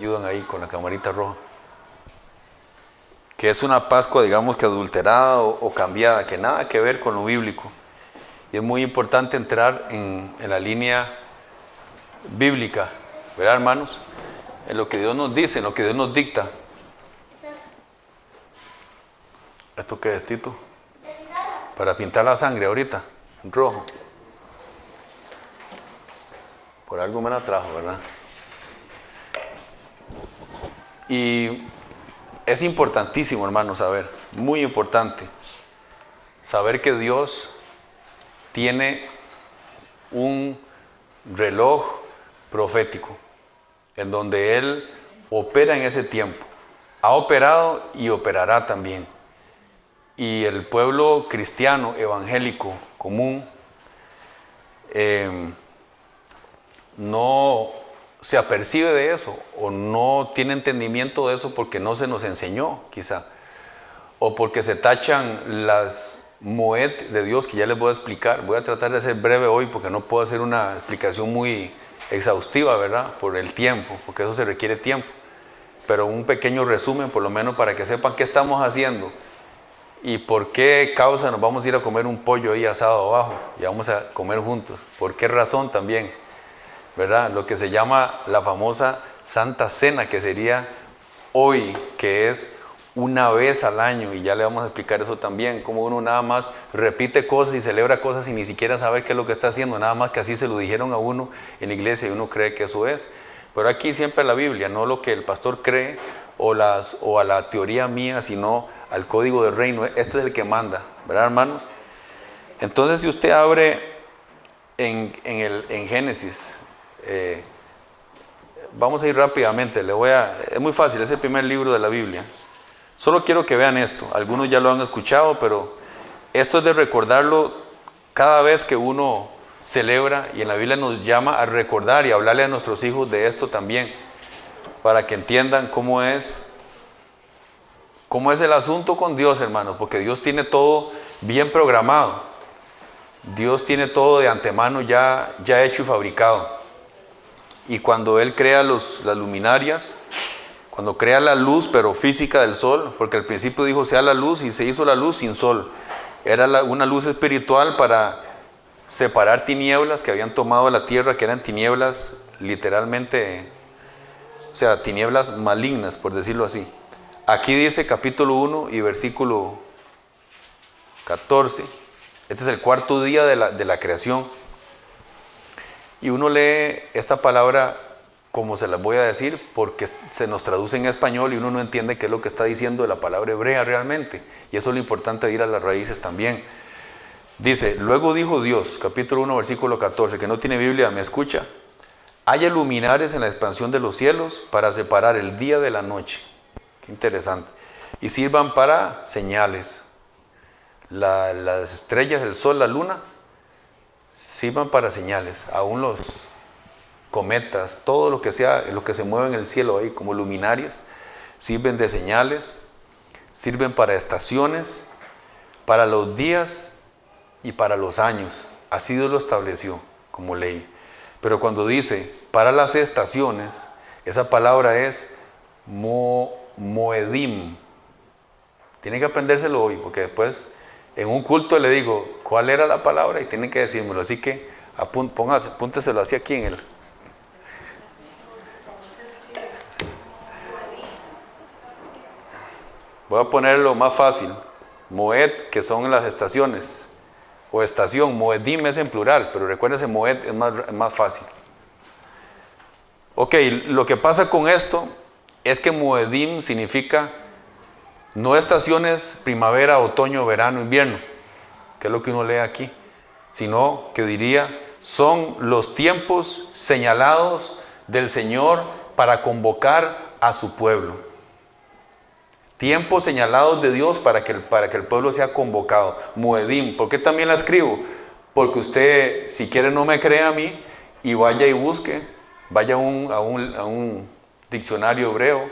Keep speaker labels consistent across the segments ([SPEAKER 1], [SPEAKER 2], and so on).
[SPEAKER 1] ayudan ahí con la camarita roja. Que es una Pascua, digamos que adulterada o cambiada, que nada que ver con lo bíblico. Y es muy importante entrar en la línea bíblica, ¿verdad, hermanos? En lo que Dios nos dice, en lo que Dios nos dicta. ¿Esto qué es, Tito? Para pintar la sangre ahorita, en rojo. Por algo me la trajo, ¿verdad? Y es importantísimo, hermanos, saber, muy importante, saber que Dios tiene un reloj profético en donde Él opera en ese tiempo. Ha operado y operará también. Y el pueblo cristiano, evangélico, común, no se apercibe de eso o no tiene entendimiento de eso porque no se nos enseñó, quizá, o porque se tachan las moed de Dios, que ya les voy a explicar. Voy a tratar de ser breve hoy porque no puedo hacer una explicación muy exhaustiva, ¿verdad? Por el tiempo, porque eso se requiere tiempo. Pero un pequeño resumen, por lo menos, para que sepan qué estamos haciendo y por qué causa nos vamos a ir a comer un pollo ahí asado abajo y vamos a comer juntos. ¿Por qué razón también? ¿Verdad? Lo que se llama la famosa Santa Cena, que sería hoy, que es una vez al año, y ya le vamos a explicar eso también, como uno nada más repite cosas y celebra cosas y ni siquiera sabe qué es lo que está haciendo, nada más que así se lo dijeron a uno en la iglesia y uno cree que eso es. Pero aquí siempre la Biblia, no lo que el pastor cree o a la teoría mía, sino al código del reino. Este es el que manda, ¿verdad, hermanos? Entonces, si usted abre en Génesis, vamos a ir rápidamente, es muy fácil, es el primer libro de la Biblia. Solo quiero que vean esto, algunos ya lo han escuchado, pero esto es de recordarlo cada vez que uno celebra, y en la Biblia nos llama a recordar y a hablarle a nuestros hijos de esto también, para que entiendan cómo es el asunto con Dios, hermanos, porque Dios tiene todo bien programado. Dios tiene todo de antemano ya hecho y fabricado. Y cuando Él crea las luminarias, cuando crea la luz, pero física del sol, porque al principio dijo sea la luz y se hizo la luz sin sol. Era una luz espiritual para separar tinieblas que habían tomado la tierra, que eran tinieblas literalmente, o sea, tinieblas malignas, por decirlo así. Aquí dice capítulo 1 y versículo 14. Este es el cuarto día de la creación. Y uno lee esta palabra como se las voy a decir, porque se nos traduce en español y uno no entiende qué es lo que está diciendo la palabra hebrea realmente. Y eso es lo importante de ir a las raíces también. Dice, luego dijo Dios, capítulo 1, versículo 14, que no tiene Biblia, ¿me escucha? Haya luminares en la expansión de los cielos para separar el día de la noche. Qué interesante. Y sirvan para señales. Las estrellas, el sol, la luna, sirvan para señales. Aún los cometas, todo lo que sea, lo que se mueve en el cielo ahí como luminarias, sirven de señales, sirven para estaciones, para los días y para los años. Así Dios lo estableció como ley. Pero cuando dice para las estaciones, esa palabra es moedim. Tienen que aprendérselo hoy, porque después en un culto le digo cuál era la palabra y tienen que decírmelo. Así que apúnteselo así aquí en el... Voy a ponerlo más fácil. Moed, que son las estaciones, o estación. Moedim es en plural, pero recuérdense, moed es más fácil. Ok, lo que pasa con esto es que moedim significa no estaciones primavera, otoño, verano, invierno, que es lo que uno lee aquí, sino que diría, son los tiempos señalados del Señor para convocar a su pueblo. Tiempos señalados de Dios para que el pueblo sea convocado. Moedim. ¿Por qué también la escribo? Porque usted, si quiere, no me crea a mí y vaya y busque, vaya a un diccionario hebreo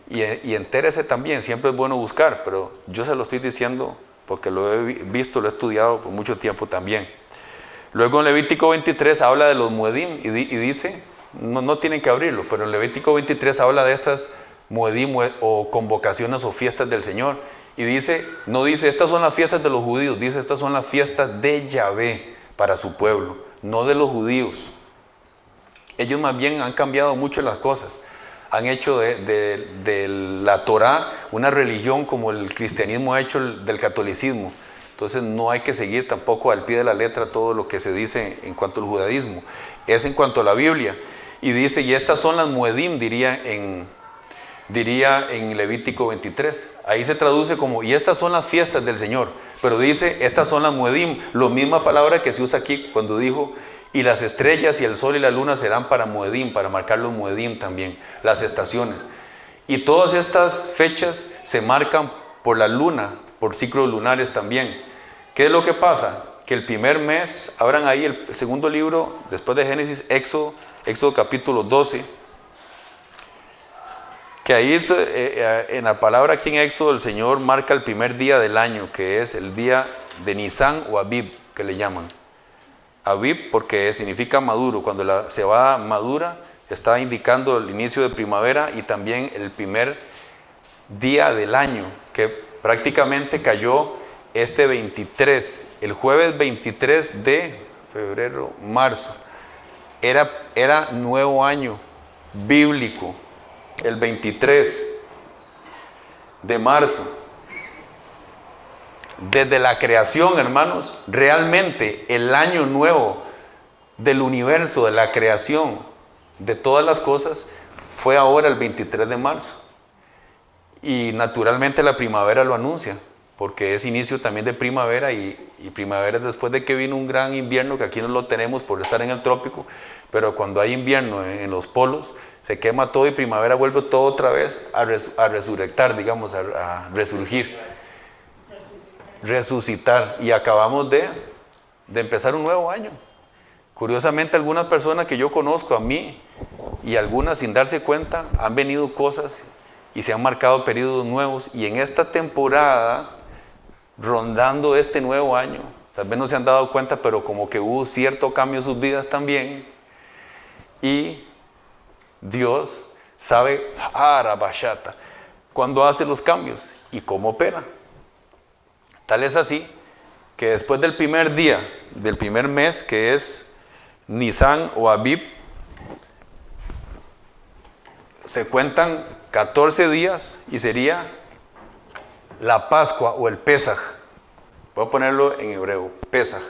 [SPEAKER 1] y entérese también. Siempre es bueno buscar, pero yo se lo estoy diciendo porque lo he visto, lo he estudiado por mucho tiempo también. Luego en Levítico 23 habla de los Moedim y dice no tienen que abrirlo, pero en Levítico 23 habla de estas moedim o convocaciones o fiestas del Señor. Y dice, no dice, estas son las fiestas de los judíos, dice, estas son las fiestas de Yahvé para su pueblo, no de los judíos. Ellos más bien han cambiado mucho las cosas. Han hecho de la Torá una religión como el cristianismo ha hecho del catolicismo. Entonces no hay que seguir tampoco al pie de la letra todo lo que se dice en cuanto al judaísmo. Es en cuanto a la Biblia. Y dice, y estas son las moedim, diría en Levítico 23. Ahí se traduce como, y estas son las fiestas del Señor. Pero dice, estas son las moedim. La misma palabra que se usa aquí cuando dijo, y las estrellas y el sol y la luna serán para moedim, para marcar los moedim también, las estaciones. Y todas estas fechas se marcan por la luna, por ciclos lunares también. ¿Qué es lo que pasa? Que el primer mes, abran ahí el segundo libro, después de Génesis, Éxodo capítulo 12, que ahí en la palabra aquí en Éxodo el Señor marca el primer día del año, que es el día de Nisan o Abib, que le llaman. Abib porque significa maduro, cuando la cebada madura está indicando el inicio de primavera y también el primer día del año, que prácticamente cayó este 23, el jueves 23 de febrero, marzo, era nuevo año bíblico, el 23 de marzo. Desde la creación, hermanos, realmente el año nuevo del universo, de la creación, de todas las cosas, fue ahora el 23 de marzo. Y naturalmente la primavera lo anuncia, porque es inicio también de primavera y primavera es después de que vino un gran invierno, que aquí no lo tenemos por estar en el trópico, pero cuando hay invierno en los polos, se quema todo y primavera vuelve todo otra vez a resurrectar, digamos, a resurgir. Resucitar, y acabamos de empezar un nuevo año. Curiosamente, algunas personas que yo conozco, a mí y algunas sin darse cuenta, han venido cosas y se han marcado periodos nuevos, y en esta temporada, rondando este nuevo año, tal vez no se han dado cuenta, pero como que hubo cierto cambio en sus vidas también, y Dios sabe cuándo hace los cambios y cómo opera. Tal es así que después del primer día, del primer mes, que es Nisan o Abib, se cuentan 14 días y sería la Pascua o el Pesaj. Voy a ponerlo en hebreo, Pesaj.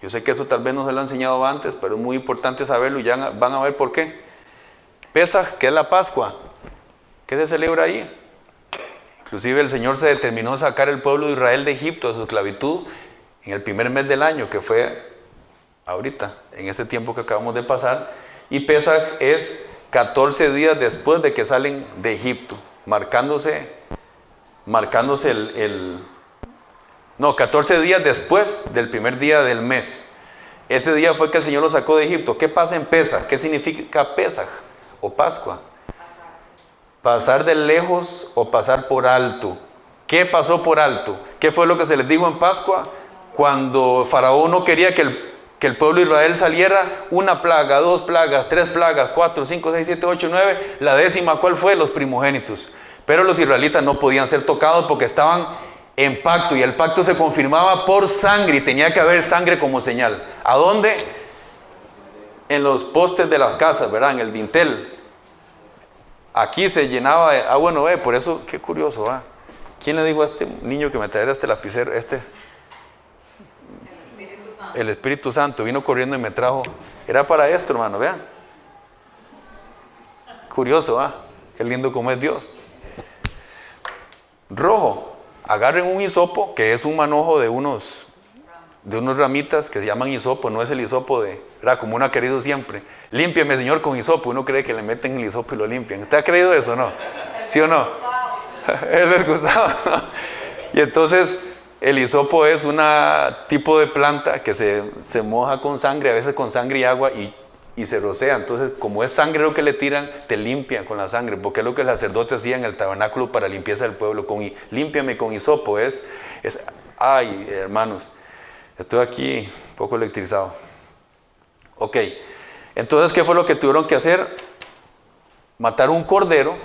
[SPEAKER 1] Yo sé que eso tal vez no se lo he enseñado antes, pero es muy importante saberlo y ya van a ver por qué. Pesaj, ¿qué es la Pascua? ¿Qué se celebra ahí? Inclusive el Señor se determinó sacar el pueblo de Israel de Egipto, de su esclavitud, en el primer mes del año, que fue ahorita, en este tiempo que acabamos de pasar. Y Pesaj es 14 días después de que salen de Egipto, marcándose 14 días después del primer día del mes. Ese día fue que el Señor los sacó de Egipto. ¿Qué pasa en Pesaj? ¿Qué significa Pesaj o Pascua? Pasar de lejos o pasar por alto. ¿Qué pasó por alto? ¿Qué fue lo que se les dijo en Pascua? Cuando Faraón no quería que el pueblo de Israel saliera, una plaga, 2 plagas, 3 plagas, 4, 5, 6, 7, 8, 9, la 10ª, ¿cuál fue? Los primogénitos. Pero los israelitas no podían ser tocados porque estaban en pacto, y el pacto se confirmaba por sangre, y tenía que haber sangre como señal. ¿A dónde? En los postes de las casas, ¿verdad? En el dintel. Aquí se llenaba de... bueno, por eso, qué curioso, ¿va? ¿Quién le dijo a este niño que me trajera este lapicero? El Espíritu Santo vino corriendo y me trajo. Era para esto, hermano, vean. Curioso, ¿va? Qué lindo como es Dios. Rojo. Agarren un hisopo, que es un manojo de unos ramitas que se llaman hisopo, no es el hisopo era como uno ha querido siempre. Límpiame, Señor, con hisopo. Uno cree que le meten el hisopo y lo limpian. ¿Usted ha creído eso o no? ¿Sí o no? Él les gustaba. Y entonces el hisopo es un tipo de planta que se moja con sangre, a veces con sangre y agua, y se rocea. Entonces, como es sangre lo que le tiran, te limpian con la sangre, porque es lo que el sacerdote hacía en el tabernáculo para limpieza del pueblo. Límpiame con hisopo. Ay, hermanos, estoy aquí un poco electrizado. Ok, Entonces, ¿qué fue lo que tuvieron que hacer? Matar un cordero,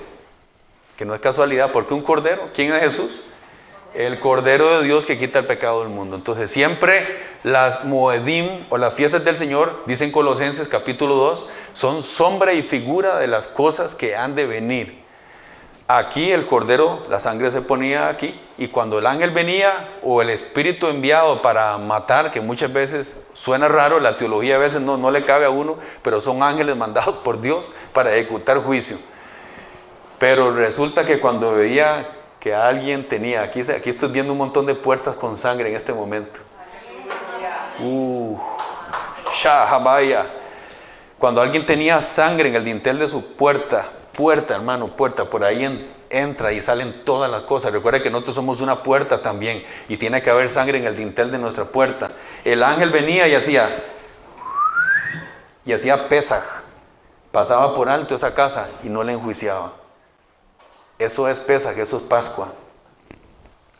[SPEAKER 1] que no es casualidad, porque un cordero, ¿quién es Jesús? El Cordero de Dios que quita el pecado del mundo. Entonces siempre las Moedim o las fiestas del Señor, dicen Colosenses capítulo 2, son sombra y figura de las cosas que han de venir. Aquí el Cordero, la sangre se ponía aquí, y cuando el ángel venía o el Espíritu enviado para matar, que muchas veces suena raro, la teología a veces no le cabe a uno, pero son ángeles mandados por Dios para ejecutar juicio. Pero resulta que cuando veía que alguien tenía, aquí estoy viendo un montón de puertas con sangre en este momento. Shahabaya. Cuando alguien tenía sangre en el dintel de su puerta, hermano, puerta, por ahí entra y salen todas las cosas. Recuerda que nosotros somos una puerta también y tiene que haber sangre en el dintel de nuestra puerta. El ángel venía y hacía Pesaj, pasaba por alto esa casa y no la enjuiciaba. Eso es Pesaj, eso es Pascua.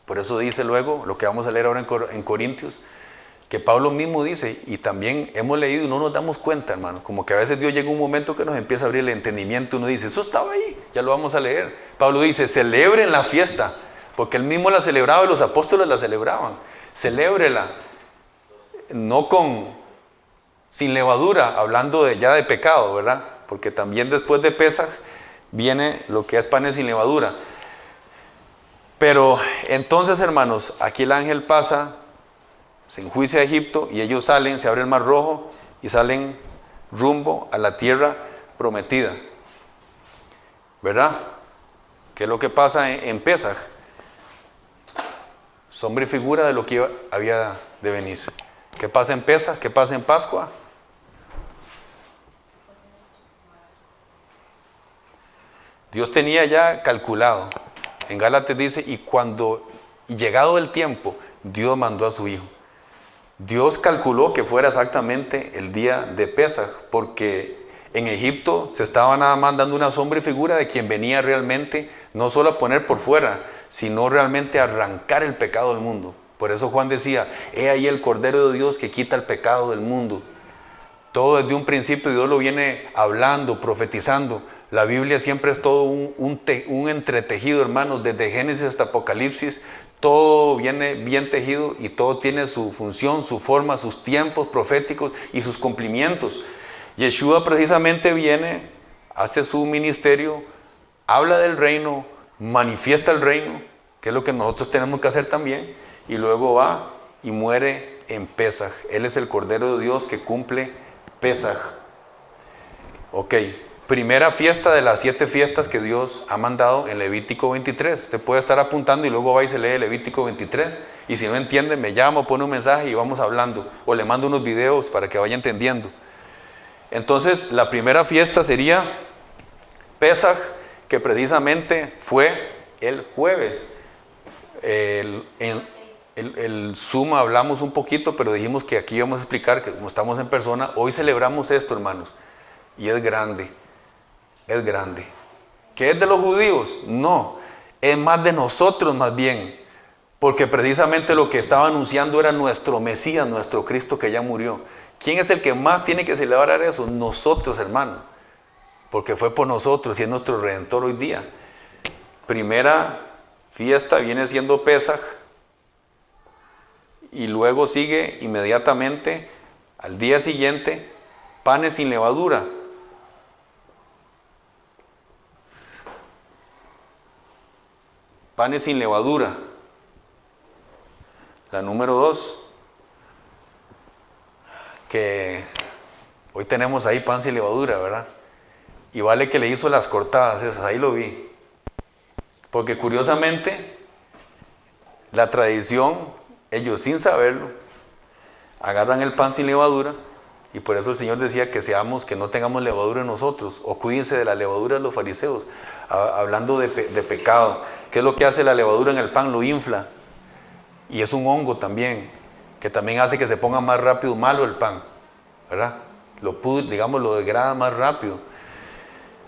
[SPEAKER 1] Por eso dice luego, lo que vamos a leer ahora en Corintios, que Pablo mismo dice, y también hemos leído y no nos damos cuenta, hermano, como que a veces Dios llega un momento que nos empieza a abrir el entendimiento, uno dice, eso estaba ahí, ya lo vamos a leer. Pablo dice, celebren la fiesta, porque él mismo la celebraba y los apóstoles la celebraban. Celébrela, no sin levadura, hablando ya de pecado, ¿verdad? Porque también después de Pesaj viene lo que es panes sin levadura. Pero entonces, hermanos, aquí el ángel pasa, se enjuicia a Egipto y ellos salen, se abre el mar rojo y salen rumbo a la tierra prometida. ¿Verdad? ¿Qué es lo que pasa en Pesaj? Sombra y figura de lo que había de venir. ¿Qué pasa en Pesaj? ¿Qué pasa en Pascua? Dios tenía ya calculado. En Gálatas dice, y llegado el tiempo, Dios mandó a su Hijo. Dios calculó que fuera exactamente el día de Pesaj, porque en Egipto se estaba nada más dando una sombra y figura de quien venía realmente, no solo a poner por fuera, sino realmente a arrancar el pecado del mundo. Por eso Juan decía, he ahí el Cordero de Dios que quita el pecado del mundo. Todo desde un principio Dios lo viene hablando, profetizando. La Biblia siempre es todo un entretejido, hermanos, desde Génesis hasta Apocalipsis. Todo viene bien tejido y todo tiene su función, su forma, sus tiempos proféticos y sus cumplimientos. Yeshua precisamente viene, hace su ministerio, habla del reino, manifiesta el reino, que es lo que nosotros tenemos que hacer también, y luego va y muere en Pesaj. Él es el Cordero de Dios que cumple Pesaj. Ok. Primera fiesta de las 7 fiestas que Dios ha mandado en Levítico 23. Usted puede estar apuntando y luego va y se lee Levítico 23. Y si no entiende, me llama, pone un mensaje y vamos hablando. O le mando unos videos para que vaya entendiendo. Entonces, la primera fiesta sería Pesaj, que precisamente fue el jueves. El Zoom hablamos un poquito, pero dijimos que aquí vamos a explicar que como estamos en persona, hoy celebramos esto, hermanos. Y es grande. Es grande. ¿Qué es de los judíos? No, es más de nosotros más bien, porque precisamente lo que estaba anunciando era nuestro Mesías, nuestro Cristo que ya murió. ¿Quién es el que más tiene que celebrar eso? Nosotros, hermano, porque fue por nosotros y es nuestro Redentor hoy día. Primera fiesta viene siendo Pesaj y luego sigue inmediatamente al día siguiente panes sin levadura. Panes sin levadura. La número 2, que hoy tenemos ahí pan sin levadura, ¿verdad? Y vale que le hizo las cortadas esas, ahí lo vi. Porque curiosamente, la tradición, ellos sin saberlo, agarran el pan sin levadura, y por eso el Señor decía que no tengamos levadura en nosotros, o cuídense de la levadura de los fariseos, hablando de pecado. ¿Qué es lo que hace la levadura en el pan? Lo infla. Y es un hongo también, que también hace que se ponga más rápido malo el pan, ¿verdad? Lo degrada más rápido.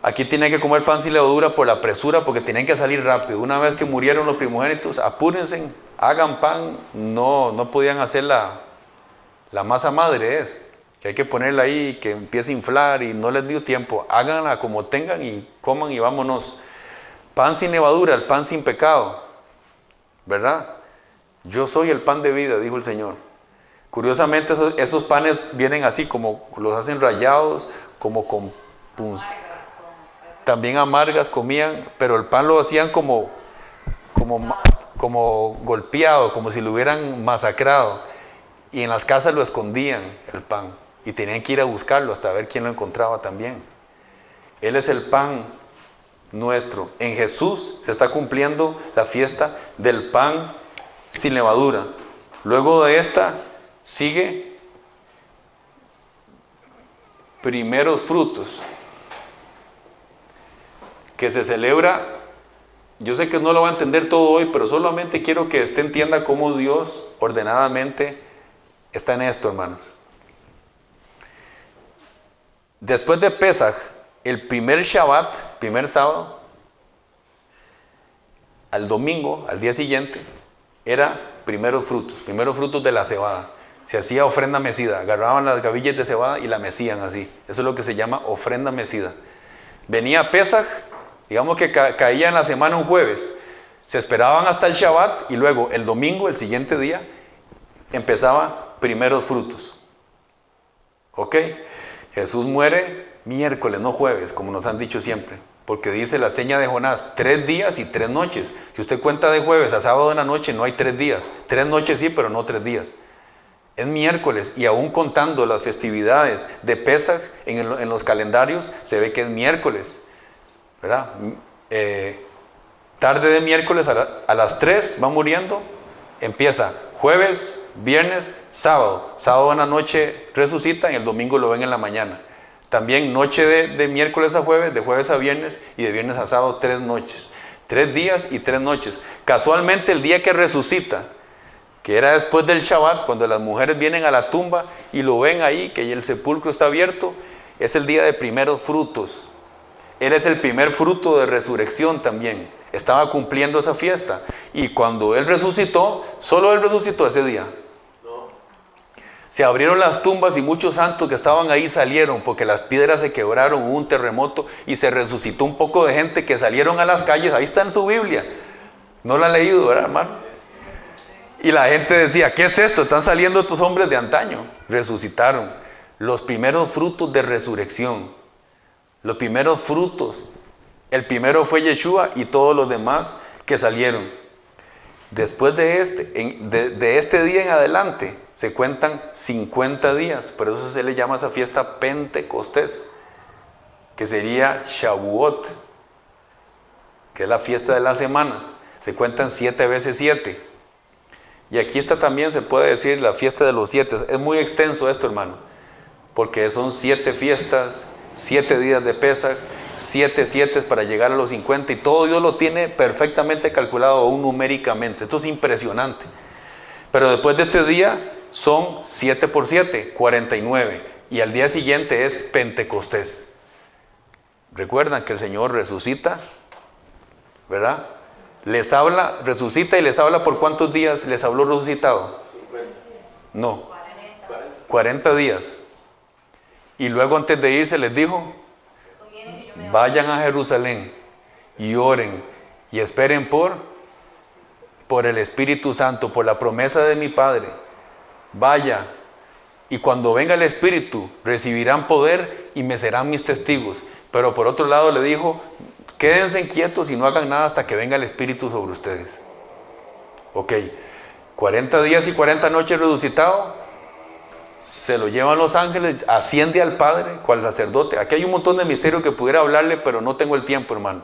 [SPEAKER 1] Aquí tienen que comer pan sin levadura por la presura, porque tienen que salir rápido. Una vez que murieron los primogénitos, apúrense, hagan pan. No podían hacer la masa madre que hay que ponerla ahí, que empiece a inflar y no les dio tiempo. Háganla como tengan y coman y vámonos. Pan sin levadura, el pan sin pecado, ¿verdad? Yo soy el pan de vida, dijo el Señor. Curiosamente esos panes vienen así, como los hacen rallados, como con también amargas comían, pero el pan lo hacían como golpeado, como si lo hubieran masacrado. Y en las casas lo escondían, el pan, y tenían que ir a buscarlo hasta ver quién lo encontraba también. Él es el pan nuestro. En Jesús se está cumpliendo la fiesta del pan sin levadura. Luego de esta sigue primeros frutos, que se celebra. Yo sé que no lo va a entender todo hoy, pero solamente quiero que usted entienda cómo Dios ordenadamente está en esto, hermanos. Después de Pesaj, el primer Shabbat, primer sábado, al domingo, al día siguiente, era primeros frutos de la cebada. Se hacía ofrenda mecida, agarraban las gavillas de cebada y la mecían así. Eso es lo que se llama ofrenda mecida. Venía Pesaj, digamos que caía en la semana un jueves, se esperaban hasta el Shabbat y luego el domingo, el siguiente día, empezaba primeros frutos. ¿Ok? Jesús muere miércoles, no jueves, como nos han dicho siempre, porque dice la seña de Jonás, 3 días y 3 noches. Si usted cuenta de jueves a sábado en la noche, no hay 3 días. 3 noches sí, pero no 3 días. Es miércoles, y aún contando las festividades de Pesaj en los calendarios, se ve que es miércoles, ¿verdad? Tarde de miércoles a las 3 va muriendo, empieza jueves, viernes, sábado. Sábado en la noche resucita y el domingo lo ven en la mañana. También noche de miércoles a jueves, de jueves a viernes y de viernes a sábado, 3 noches. 3 días y 3 noches. Casualmente el día que resucita, que era después del Shabbat, cuando las mujeres vienen a la tumba y lo ven ahí, que el sepulcro está abierto, es el día de primeros frutos. Él es el primer fruto de resurrección también. Estaba cumpliendo esa fiesta. Y cuando Él resucitó, solo Él resucitó ese día. Se abrieron las tumbas y muchos santos que estaban ahí salieron porque las piedras se quebraron, hubo un terremoto y se resucitó un poco de gente que salieron a las calles. Ahí está en su Biblia. No la han leído, ¿verdad, hermano? Y la gente decía, ¿qué es esto? Están saliendo estos hombres de antaño. Resucitaron. Los primeros frutos de resurrección. Los primeros frutos. El primero fue Yeshua y todos los demás que salieron. Después de este día en adelante, se cuentan 50 días. Por eso se le llama a esa fiesta Pentecostés, que sería Shavuot, que es la fiesta de las semanas. Se cuentan 7 veces 7. Y aquí está también, se puede decir, la fiesta de los 7. Es muy extenso esto, hermano, porque son 7 fiestas, 7 días de Pesaj, 7 para llegar a los 50, y todo Dios lo tiene perfectamente calculado aún numéricamente. Esto es impresionante. Pero después de este día son 7 por 7, 49, y al día siguiente es Pentecostés. Recuerdan que el Señor resucita, ¿verdad? Les habla, resucita y les habla. ¿Por cuántos días les habló resucitado? 50. No, 40 días. Y luego antes de irse les dijo, vayan a Jerusalén y oren y esperen por el Espíritu Santo, por la promesa de mi Padre. Vaya, y cuando venga el Espíritu recibirán poder y me serán mis testigos. Pero por otro lado le dijo, quédense quietos y no hagan nada hasta que venga el Espíritu sobre ustedes. Ok, 40 días y 40 noches resucitado, se lo llevan los ángeles, asciende al Padre, cual sacerdote. Aquí hay un montón de misterios que pudiera hablarle, pero no tengo el tiempo, hermano.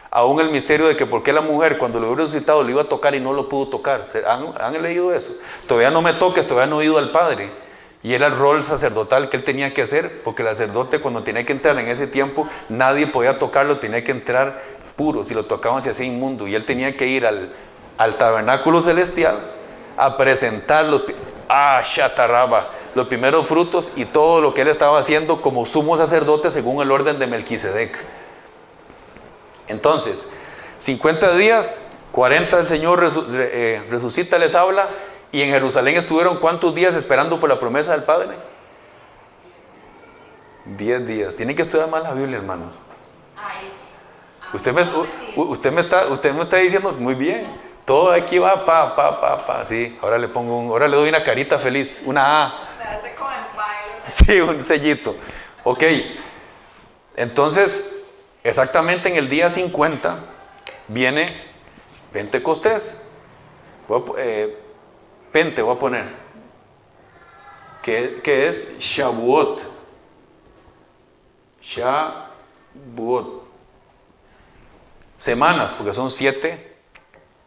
[SPEAKER 1] Aún el misterio de que por qué la mujer cuando lo hubo resucitado lo iba a tocar y no lo pudo tocar. ¿Han leído eso? Todavía no me toques, todavía no he ido al Padre. Y era el rol sacerdotal que él tenía que hacer, porque el sacerdote cuando tenía que entrar en ese tiempo, nadie podía tocarlo, tenía que entrar puro. Si lo tocaban se hacía inmundo. Y él tenía que ir al tabernáculo celestial a presentar los primeros frutos y todo lo que él estaba haciendo como sumo sacerdote según el orden de Melquisedec. Entonces, 50 días, 40 el Señor resucita, les habla. Y en Jerusalén estuvieron ¿cuántos días esperando por la promesa del Padre? 10 días. Tienen que estudiar más la Biblia, hermanos.
[SPEAKER 2] Ay,
[SPEAKER 1] Usted me está diciendo muy bien. Todo aquí va pa. Sí, ahora le doy una carita feliz, una A.
[SPEAKER 2] me hace con el baile.
[SPEAKER 1] Sí, un sellito. Ok. Entonces, exactamente en el día 50 viene Pentecostés. Pente voy a poner. Que es Shavuot. Shavuot. Semanas, porque son 7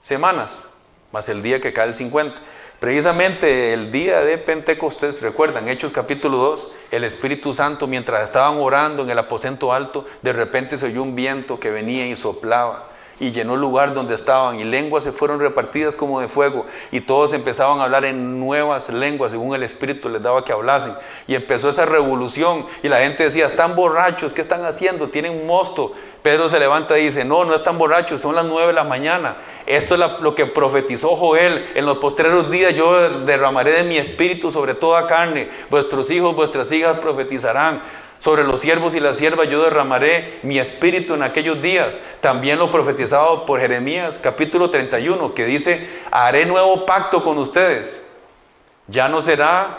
[SPEAKER 1] semanas, más el día que cae el 50. Precisamente el día de Pentecostés, recuerdan, Hechos capítulo 2, el Espíritu Santo, mientras estaban orando en el aposento alto, de repente se oyó un viento que venía y soplaba y llenó el lugar donde estaban, y lenguas se fueron repartidas como de fuego, y todos empezaban a hablar en nuevas lenguas, según el Espíritu les daba que hablasen, y empezó esa revolución, y la gente decía, están borrachos, ¿qué están haciendo? Tienen mosto. Pedro se levanta y dice, no están borrachos, son las 9 de la mañana. Esto es lo que profetizó Joel: en los postreros días yo derramaré de mi espíritu sobre toda carne, vuestros hijos, vuestras hijas profetizarán, sobre los siervos y las siervas yo derramaré mi espíritu en aquellos días. También lo profetizado por Jeremías capítulo 31, que dice, haré nuevo pacto con ustedes. Ya no será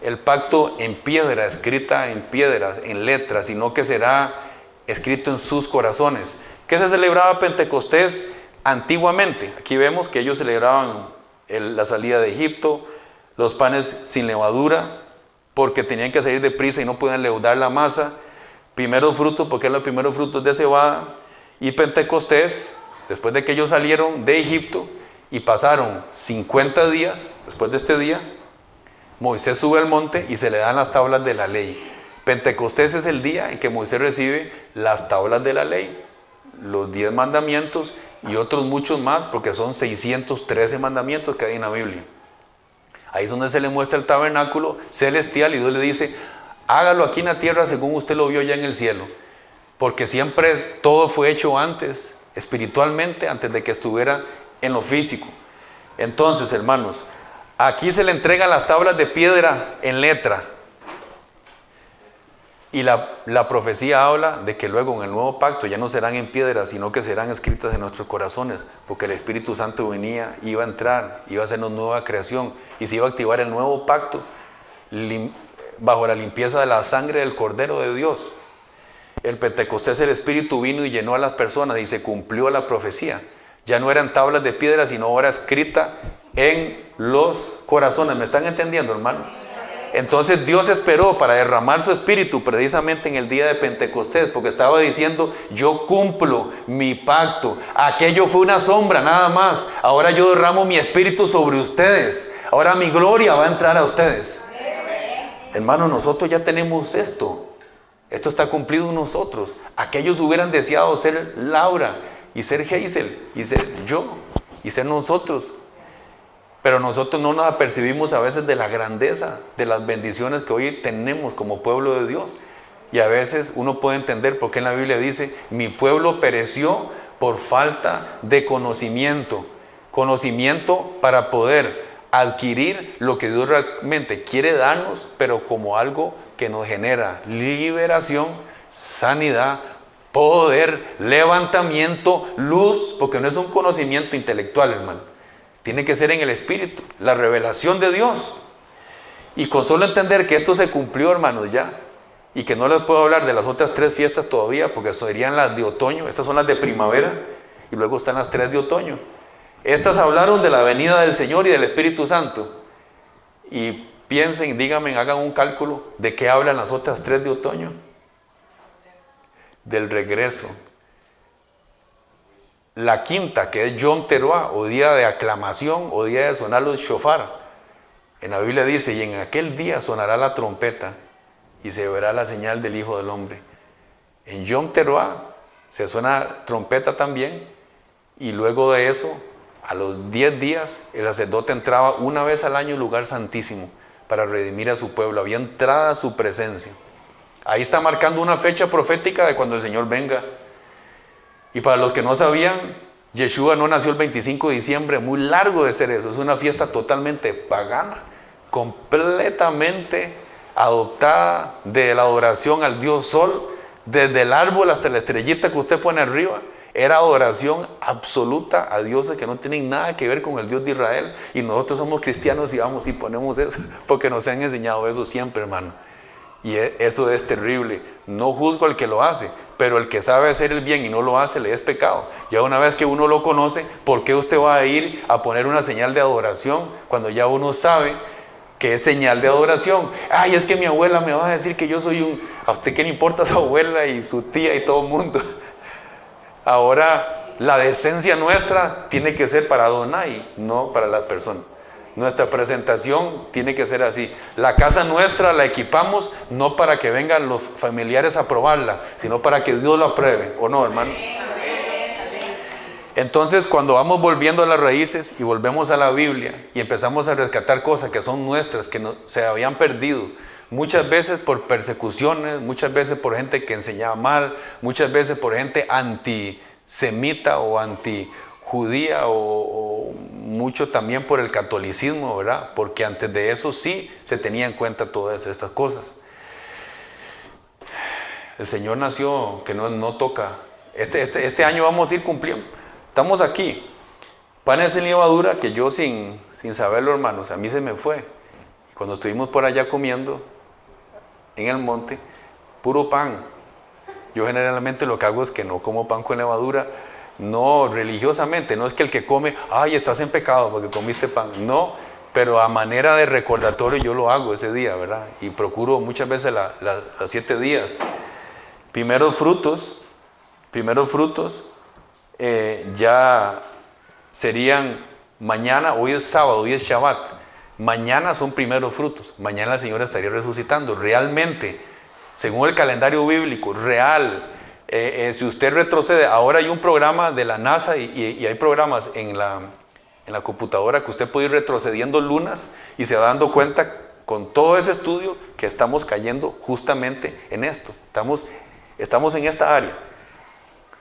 [SPEAKER 1] el pacto en piedra, escrita en piedras, en letras, sino que será escrito en sus corazones. ¿Qué se celebraba Pentecostés antiguamente? Aquí vemos que ellos celebraban la salida de Egipto, los panes sin levadura, porque tenían que salir deprisa y no podían leudar la masa. Primeros frutos, porque eran los primeros frutos de cebada. Y Pentecostés, después de que ellos salieron de Egipto y pasaron 50 días, después de este día, Moisés sube al monte y se le dan las tablas de la ley. Pentecostés es el día en que Moisés recibe las tablas de la ley, los 10 mandamientos y otros muchos más, porque son 613 mandamientos que hay en la Biblia. Ahí es donde se le muestra el tabernáculo celestial y Dios le dice, hágalo aquí en la tierra según usted lo vio ya en el cielo, porque siempre todo fue hecho antes, espiritualmente, antes de que estuviera en lo físico. Entonces, hermanos, aquí se le entregan las tablas de piedra en letra. Y la profecía habla de que luego en el nuevo pacto ya no serán en piedra, sino que serán escritas en nuestros corazones, porque el Espíritu Santo venía, iba a entrar, iba a hacernos nueva creación, y se iba a activar el nuevo pacto bajo la limpieza de la sangre del Cordero de Dios. El Pentecostés, el Espíritu vino y llenó a las personas y se cumplió la profecía. Ya no eran tablas de piedra, sino ahora escrita en los corazones. ¿Me están entendiendo, hermano? Entonces Dios esperó para derramar su espíritu precisamente en el día de Pentecostés, porque estaba diciendo, yo cumplo mi pacto. Aquello fue una sombra nada más. Ahora yo derramo mi espíritu sobre ustedes. Ahora mi gloria va a entrar a ustedes. Hermanos, nosotros ya tenemos esto. Esto está cumplido en nosotros. Aquellos hubieran deseado ser Laura y ser Hazel y ser yo y ser nosotros. Pero nosotros no nos apercibimos a veces de la grandeza, de las bendiciones que hoy tenemos como pueblo de Dios. Y a veces uno puede entender por qué en la Biblia dice, mi pueblo pereció por falta de conocimiento. Conocimiento para poder adquirir lo que Dios realmente quiere darnos, pero como algo que nos genera liberación, sanidad, poder, levantamiento, luz, porque no es un conocimiento intelectual, hermano. Tiene que ser en el Espíritu, la revelación de Dios. Y con solo entender que esto se cumplió, hermanos, ya, y que no les puedo hablar de las otras 3 fiestas todavía, porque serían las de otoño, estas son las de primavera, y luego están las 3 de otoño. Estas hablaron de la venida del Señor y del Espíritu Santo. Y piensen, díganme, hagan un cálculo de qué hablan las otras 3 de otoño. Del regreso. La quinta, que es Yom Teruah, o día de aclamación, o día de sonar los shofar. En la Biblia dice, y en aquel día sonará la trompeta, y se verá la señal del Hijo del Hombre. En Yom Teruah se suena trompeta también, y luego de eso, a los 10 días, el sacerdote entraba una vez al año al lugar santísimo, para redimir a su pueblo. Había entrada a su presencia. Ahí está marcando una fecha profética de cuando el Señor venga. Y para los que no sabían, Yeshua no nació el 25 de diciembre, muy largo de ser eso. Es una fiesta totalmente pagana, completamente adoptada de la adoración al Dios Sol, desde el árbol hasta la estrellita que usted pone arriba, era adoración absoluta a dioses que no tienen nada que ver con el Dios de Israel. Y nosotros somos cristianos y vamos y ponemos eso, porque nos han enseñado eso siempre, hermano. Y eso es terrible. No juzgo al que lo hace, pero el que sabe hacer el bien y no lo hace, le es pecado. Ya una vez que uno lo conoce, ¿por qué usted va a ir a poner una señal de adoración cuando ya uno sabe que es señal de adoración? Ay, es que mi abuela me va a decir que yo soy un... ¿A usted qué le importa su abuela y su tía y todo el mundo? Ahora, la decencia nuestra tiene que ser para Adonai, no para la persona. Nuestra presentación tiene que ser así. La casa nuestra la equipamos no para que vengan los familiares a probarla, sino para que Dios la apruebe, ¿o no, hermano? Entonces, cuando vamos volviendo a las raíces y volvemos a la Biblia y empezamos a rescatar cosas que son nuestras, que se habían perdido, muchas veces por persecuciones, muchas veces por gente que enseñaba mal, muchas veces por gente antisemita o antijudía o mucho también por el catolicismo, ¿verdad? Porque antes de eso sí se tenía en cuenta todas estas cosas. El Señor nació, que no toca. Este año vamos a ir cumpliendo. Estamos aquí. Panes sin levadura, que yo sin saberlo, hermanos, a mí se me fue. Cuando estuvimos por allá comiendo en el monte, puro pan. Yo generalmente lo que hago es que no como pan con levadura, no religiosamente, no es que el que come, ay, estás en pecado porque comiste pan, no, pero a manera de recordatorio yo lo hago ese día, ¿verdad? Y procuro muchas veces los 7 días. Primeros frutos, ya serían mañana, hoy es sábado, hoy es Shabbat. Mañana son primeros frutos. Mañana el Señor estaría resucitando. Realmente, según el calendario bíblico, real. Si usted retrocede, ahora hay un programa de la NASA y hay programas en la computadora que usted puede ir retrocediendo lunas y se va dando cuenta con todo ese estudio que estamos cayendo justamente en esto. Estamos en esta área.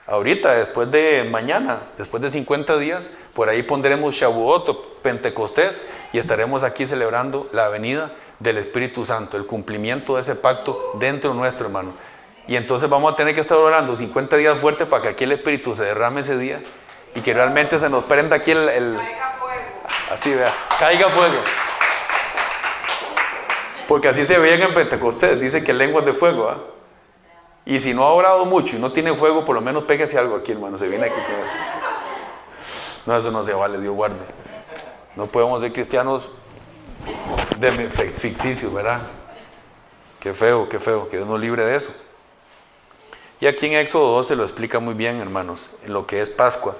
[SPEAKER 1] Ahorita, después de mañana, después de 50 días, por ahí pondremos Shavuot o Pentecostés y estaremos aquí celebrando la venida del Espíritu Santo, el cumplimiento de ese pacto dentro nuestro, hermano. Y entonces vamos a tener que estar orando 50 días fuertes para que aquí el Espíritu se derrame ese día y que realmente se nos prenda aquí
[SPEAKER 2] Caiga fuego.
[SPEAKER 1] Así, vea, caiga fuego. Porque así se veían en Pentecostés, dice que lenguas de fuego, ¿ah? Y si no ha orado mucho y no tiene fuego, por lo menos pégase algo aquí, hermano. Se viene aquí con eso. No, eso no se vale, Dios guarde. No podemos ser cristianos ficticios, ¿verdad? Qué feo, que Dios nos libre de eso. Y aquí en Éxodo 12 lo explica muy bien, hermanos, en lo que es Pascua.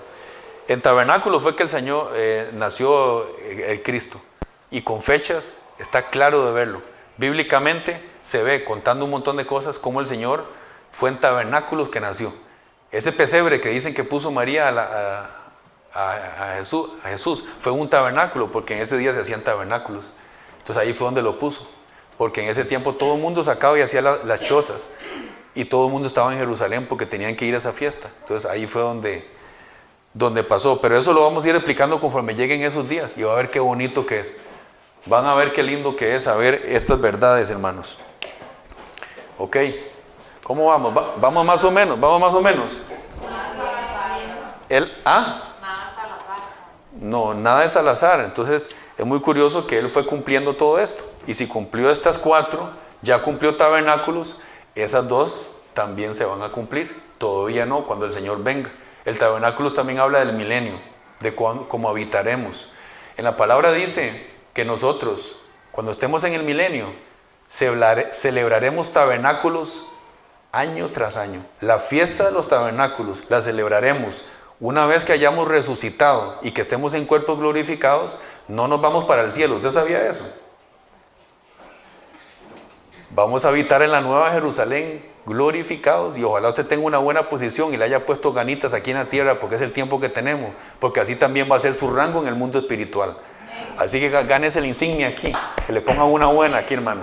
[SPEAKER 1] En tabernáculo fue que el Señor nació el Cristo. Y con fechas está claro de verlo. Bíblicamente se ve, contando un montón de cosas, cómo el Señor fue en tabernáculos que nació. Ese pesebre que dicen que puso María a Jesús fue un tabernáculo, porque en ese día se hacían tabernáculos. Entonces ahí fue donde lo puso, porque en ese tiempo todo el mundo sacaba y hacía las chozas, y todo el mundo estaba en Jerusalén porque tenían que ir a esa fiesta. Entonces ahí fue donde pasó. Pero eso lo vamos a ir explicando conforme lleguen esos días, y va a ver qué bonito que es. Van a ver qué lindo que es saber estas verdades, hermanos. Ok. ¿Cómo vamos? Vamos más o menos. No, nada es al azar. Entonces es muy curioso que él fue cumpliendo todo esto. Y si cumplió estas 4, ya cumplió tabernáculos, esas 2 también se van a cumplir. Todavía no, cuando el Señor venga. El tabernáculo también habla del milenio, de cómo habitaremos. En la palabra dice que nosotros, cuando estemos en el milenio, celebraremos tabernáculos año tras año. La fiesta de los tabernáculos la celebraremos una vez que hayamos resucitado y que estemos en cuerpos glorificados. No nos vamos para el cielo. ¿Usted sabía eso? Vamos a habitar en la nueva Jerusalén glorificados, y ojalá usted tenga una buena posición y le haya puesto ganitas aquí en la tierra, porque es el tiempo que tenemos, porque así también va a ser su rango en el mundo espiritual. Así que gánese la insignia aquí, que le ponga una buena aquí, hermano.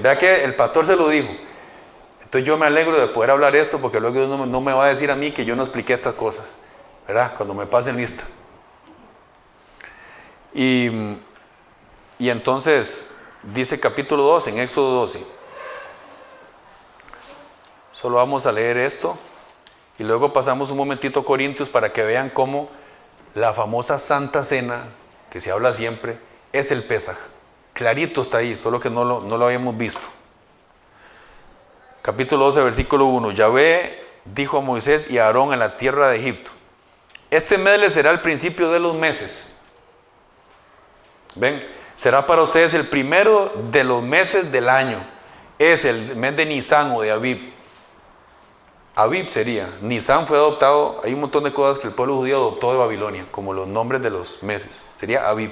[SPEAKER 1] Vea que el pastor se lo dijo. Entonces yo me alegro de poder hablar esto, porque luego Dios no me va a decir a mí que yo no expliqué estas cosas, ¿verdad? Cuando me pasen lista. Y entonces, dice capítulo 12, en Éxodo 12. Solo vamos a leer esto y luego pasamos un momentito a Corintios para que vean cómo la famosa Santa Cena, que se habla siempre, es el Pesaj. Clarito está ahí, solo que no lo habíamos visto. Capítulo 12, versículo 1. Yahvé dijo a Moisés y a Aarón en la tierra de Egipto: este mes les será el principio de los meses. ¿Ven? Será para ustedes el primero de los meses del año. Es el mes de Nisan o de Abib. Abib sería. Nisan fue adoptado. Hay un montón de cosas que el pueblo judío adoptó de Babilonia, como los nombres de los meses. Sería Abib.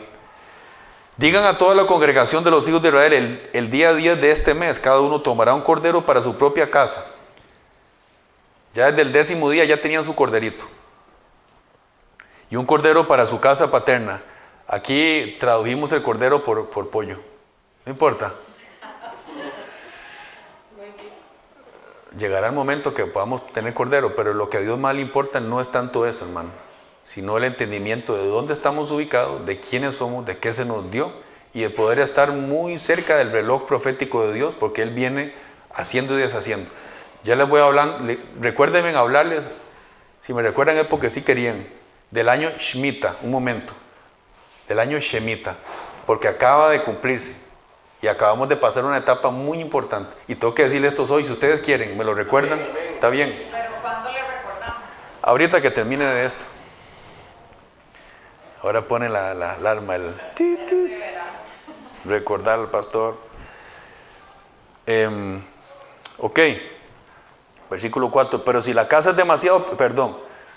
[SPEAKER 1] Digan a toda la congregación de los hijos de Israel: el día 10 de este mes, cada uno tomará un cordero para su propia casa. Ya desde el 10º día ya tenían su corderito. Y un cordero para su casa paterna. Aquí tradujimos el cordero por pollo. No importa. Llegará el momento que podamos tener cordero, pero lo que a Dios más le importa no es tanto eso, hermano, sino el entendimiento de dónde estamos ubicados, de quiénes somos, de qué se nos dio, y de poder estar muy cerca del reloj profético de Dios, porque Él viene haciendo y deshaciendo. Ya les voy a hablar, recuérdenme hablarles, si me recuerdan es porque sí querían, del año Shemitah, un momento, del año Shemitah, porque acaba de cumplirse. Y acabamos de pasar una etapa muy importante. Y tengo que decirles esto hoy, si ustedes quieren, me lo recuerdan, está bien.
[SPEAKER 2] Pero ¿cuándo le recordamos?
[SPEAKER 1] Ahorita que termine de esto. Ahora pone la alarma, el recordar al pastor. Ok, versículo 4. Pero si la casa es demasiado,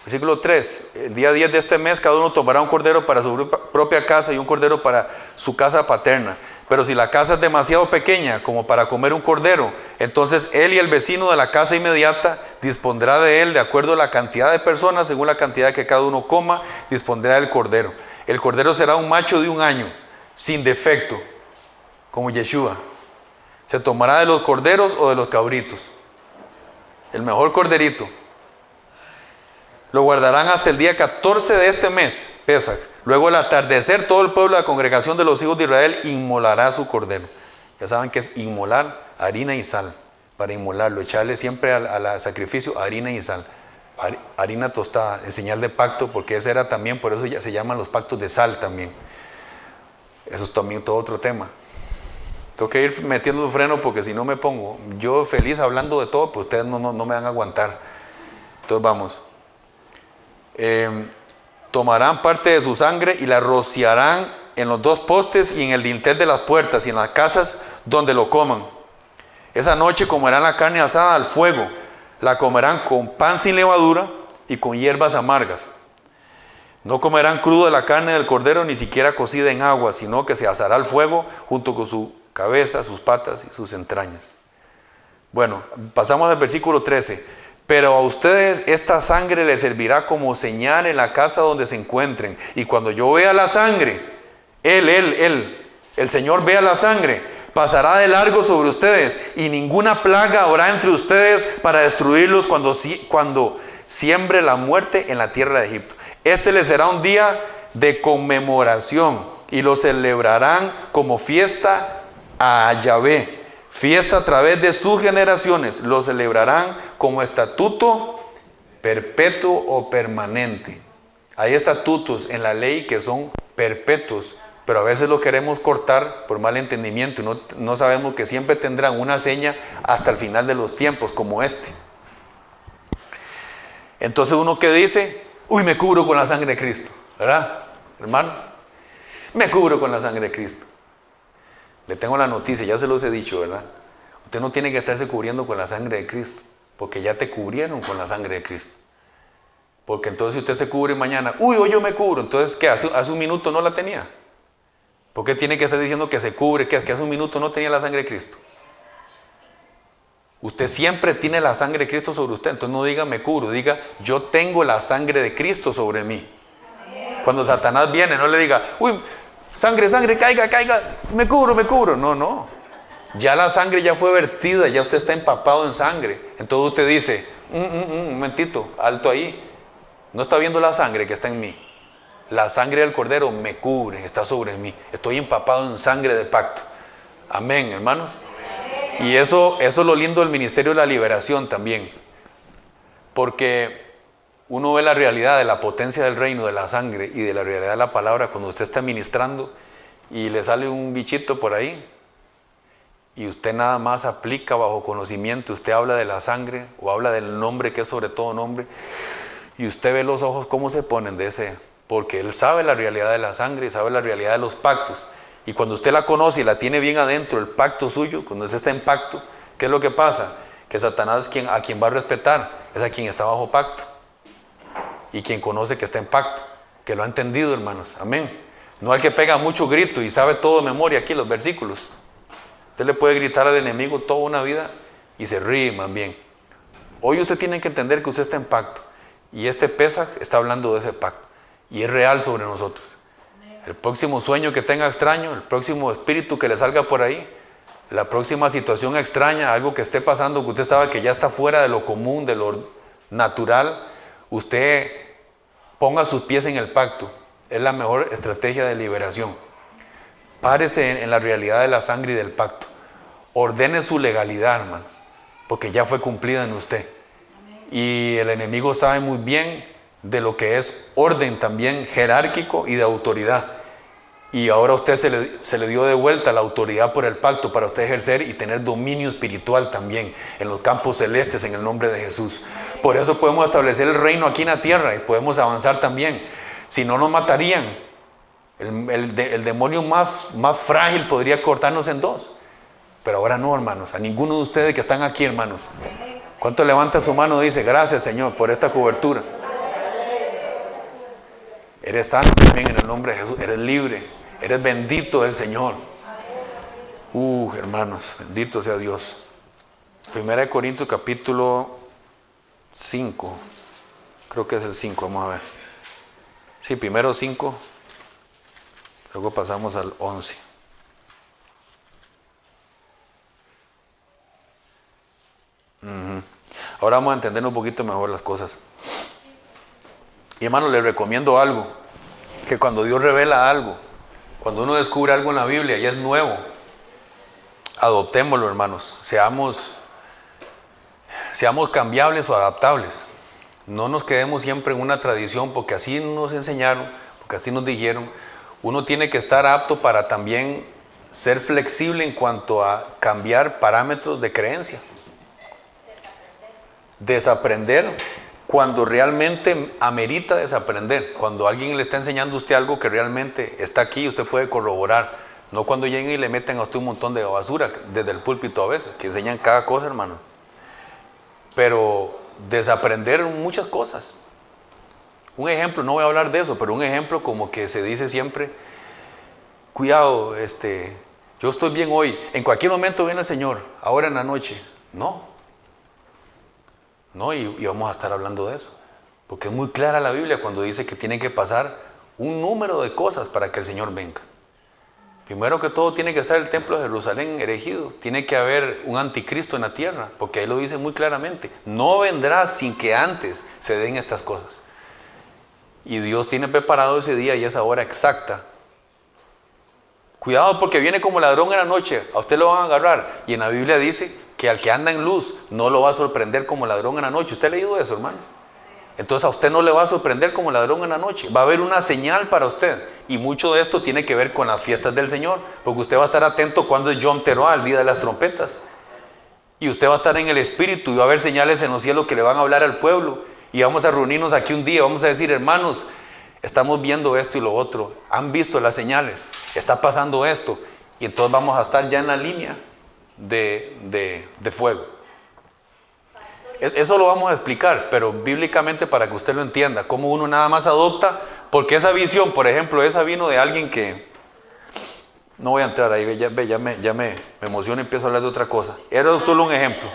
[SPEAKER 1] versículo 3. El día 10 de este mes cada uno tomará un cordero para su propia casa y un cordero para su casa paterna. Pero si la casa es demasiado pequeña como para comer un cordero, entonces él y el vecino de la casa inmediata dispondrá de él de acuerdo a la cantidad de personas, según la cantidad que cada uno coma, dispondrá del cordero. El cordero será un macho de 1 año, sin defecto, como Yeshua. Se tomará de los corderos o de los cabritos. El mejor corderito. Lo guardarán hasta el día 14 de este mes, Pesaj. Luego al atardecer todo el pueblo de la congregación de los hijos de Israel inmolará su cordero. Ya saben que es inmolar harina y sal. Para inmolarlo, echarle siempre al sacrificio harina y sal. Harina tostada, en señal de pacto, porque ese era también, por eso ya se llaman los pactos de sal también. Eso es también todo otro tema. Tengo que ir metiendo el freno porque si no me pongo, yo feliz hablando de todo, pues ustedes no me van a aguantar. Entonces vamos. Tomarán parte de su sangre y la rociarán en los 2 postes y en el dintel de las puertas y en las casas donde lo coman. Esa noche comerán la carne asada al fuego, la comerán con pan sin levadura y con hierbas amargas. No comerán cruda la carne del cordero ni siquiera cocida en agua, sino que se asará al fuego junto con su cabeza, sus patas y sus entrañas. Bueno, pasamos al versículo 13. Pero a ustedes esta sangre les servirá como señal en la casa donde se encuentren. Y cuando yo vea la sangre, el Señor vea la sangre, pasará de largo sobre ustedes y ninguna plaga habrá entre ustedes para destruirlos cuando siembre la muerte en la tierra de Egipto. Este les será un día de conmemoración y lo celebrarán como fiesta a Yahvé. Fiesta a través de sus generaciones, lo celebrarán como estatuto perpetuo o permanente. Hay estatutos en la ley que son perpetuos, pero a veces lo queremos cortar por mal entendimiento y no sabemos que siempre tendrán una seña hasta el final de los tiempos, como este. Entonces uno que dice, uy, me cubro con la sangre de Cristo, ¿verdad, hermanos? Me cubro con la sangre de Cristo. Le tengo la noticia, ya se los he dicho, ¿verdad? Usted no tiene que estarse cubriendo con la sangre de Cristo, porque ya te cubrieron con la sangre de Cristo. Porque entonces si usted se cubre mañana, uy, hoy yo me cubro, entonces ¿qué? Hace un minuto no la tenía. ¿Por qué tiene que estar diciendo que se cubre, que hace un minuto no tenía la sangre de Cristo? Usted siempre tiene la sangre de Cristo sobre usted, entonces no diga me cubro, diga yo tengo la sangre de Cristo sobre mí. Cuando Satanás viene, no le diga, uy, sangre, caiga, me cubro. No. Ya la sangre ya fue vertida, ya usted está empapado en sangre. Entonces usted dice, un momentito, alto ahí. No está viendo la sangre que está en mí. La sangre del cordero me cubre, está sobre mí. Estoy empapado en sangre de pacto. Amén, hermanos. Y eso es lo lindo del ministerio de la liberación también. Porque uno ve la realidad de la potencia del reino, de la sangre y de la realidad de la palabra cuando usted está ministrando y le sale un bichito por ahí y usted nada más aplica bajo conocimiento, usted habla de la sangre o habla del nombre que es sobre todo nombre y usted ve los ojos cómo se ponen de ese, porque él sabe la realidad de la sangre y sabe la realidad de los pactos. Y cuando usted la conoce y la tiene bien adentro, el pacto suyo, cuando usted está en pacto, ¿qué es lo que pasa? Que Satanás es a quien va a respetar, es a quien está bajo pacto. Y quien conoce que está en pacto, que lo ha entendido, hermanos. Amén. No al que pega mucho grito y sabe todo de memoria aquí los versículos. Usted le puede gritar al enemigo toda una vida y se ríe más bien. Hoy usted tiene que entender que usted está en pacto. Y este Pesaj está hablando de ese pacto. Y es real sobre nosotros. El próximo sueño que tenga extraño, el próximo espíritu que le salga por ahí, la próxima situación extraña, algo que esté pasando, que usted sabe que ya está fuera de lo común, de lo natural, usted ponga sus pies en el pacto. Es la mejor estrategia de liberación. Párese en la realidad de la sangre y del pacto. Ordene su legalidad, hermanos, porque ya fue cumplida en usted. Y el enemigo sabe muy bien de lo que es orden también jerárquico y de autoridad. Y ahora a usted se le dio de vuelta la autoridad por el pacto para usted ejercer y tener dominio espiritual también en los campos celestes en el nombre de Jesús. Por eso podemos establecer el reino aquí en la tierra y podemos avanzar también. Si no nos matarían, el demonio más frágil podría cortarnos en dos. Pero ahora no, hermanos, a ninguno de ustedes que están aquí, hermanos. ¿Cuánto levanta su mano y dice, gracias Señor por esta cobertura? Eres sano también en el nombre de Jesús, eres libre, eres bendito del Señor. Hermanos, bendito sea Dios. 1 Corintios capítulo 5, creo que es el 5, vamos a ver. Sí, primero 5, luego pasamos al 11. Ahora vamos a entender un poquito mejor las cosas. Y hermano, les recomiendo algo, que cuando Dios revela algo, cuando uno descubre algo en la Biblia y es nuevo, adoptémoslo, hermanos, seamos cambiables o adaptables. No nos quedemos siempre en una tradición porque así nos enseñaron, porque así nos dijeron. Uno tiene que estar apto para también ser flexible en cuanto a cambiar parámetros de creencia. Desaprender cuando realmente amerita desaprender. Cuando alguien le está enseñando a usted algo que realmente está aquí, usted puede corroborar. No cuando lleguen y le meten a usted un montón de basura desde el púlpito a veces, que enseñan cada cosa, hermano. Pero desaprender muchas cosas. Un ejemplo, no voy a hablar de eso, pero un ejemplo como que se dice siempre, cuidado, yo estoy bien hoy, en cualquier momento viene el Señor, ahora en la noche. No, y vamos a estar hablando de eso, porque es muy clara la Biblia cuando dice que tiene que pasar un número de cosas para que el Señor venga. Primero que todo tiene que estar el templo de Jerusalén erigido, tiene que haber un anticristo en la tierra, porque ahí lo dice muy claramente, no vendrá sin que antes se den estas cosas. Y Dios tiene preparado ese día y esa hora exacta. Cuidado porque viene como ladrón en la noche, a usted lo van a agarrar, y en la Biblia dice que al que anda en luz no lo va a sorprender como ladrón en la noche. ¿Usted ha leído eso, hermano? Entonces a usted no le va a sorprender como ladrón en la noche. Va a haber una señal para usted. Y mucho de esto tiene que ver con las fiestas del Señor. Porque usted va a estar atento cuando es Yom Teruah, el día de las trompetas. Y usted va a estar en el Espíritu y va a haber señales en los cielos que le van a hablar al pueblo. Y vamos a reunirnos aquí un día. Vamos a decir, hermanos, estamos viendo esto y lo otro. Han visto las señales. Está pasando esto. Y entonces vamos a estar ya en la línea de fuego. Eso lo vamos a explicar, pero bíblicamente para que usted lo entienda, cómo uno nada más adopta, porque esa visión, por ejemplo, esa vino de alguien que, no voy a entrar ahí, ya me emociono y empiezo a hablar de otra cosa. Era solo un ejemplo,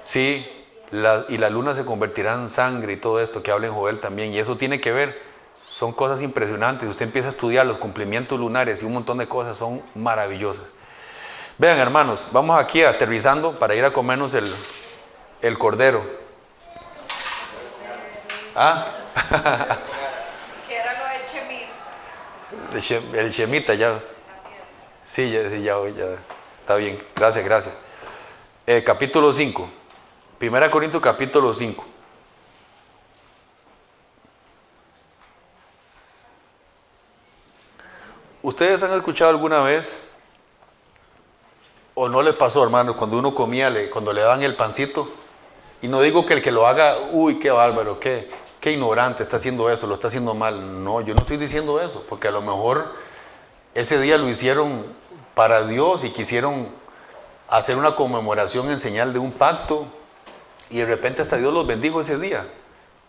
[SPEAKER 1] Sí, y la luna se convertirá en sangre y todo esto que habla en Joel también, y eso tiene que ver, son cosas impresionantes. Usted empieza a estudiar los cumplimientos lunares y un montón de cosas, son maravillosas. Vean, hermanos, vamos aquí aterrizando para ir a comernos el cordero.
[SPEAKER 2] Que era lo de Chemir.
[SPEAKER 1] el Shemita ya. Sí, ya. Está bien. Gracias. Capítulo 5. 1 Corintios capítulo 5. ¿Ustedes han escuchado alguna vez, o no les pasó, hermanos, cuando uno comía, cuando le daban el pancito? Y no digo que el que lo haga, uy, qué bárbaro, qué ignorante, está haciendo eso, lo está haciendo mal. No, yo no estoy diciendo eso, porque a lo mejor ese día lo hicieron para Dios y quisieron hacer una conmemoración en señal de un pacto, y de repente hasta Dios los bendijo ese día.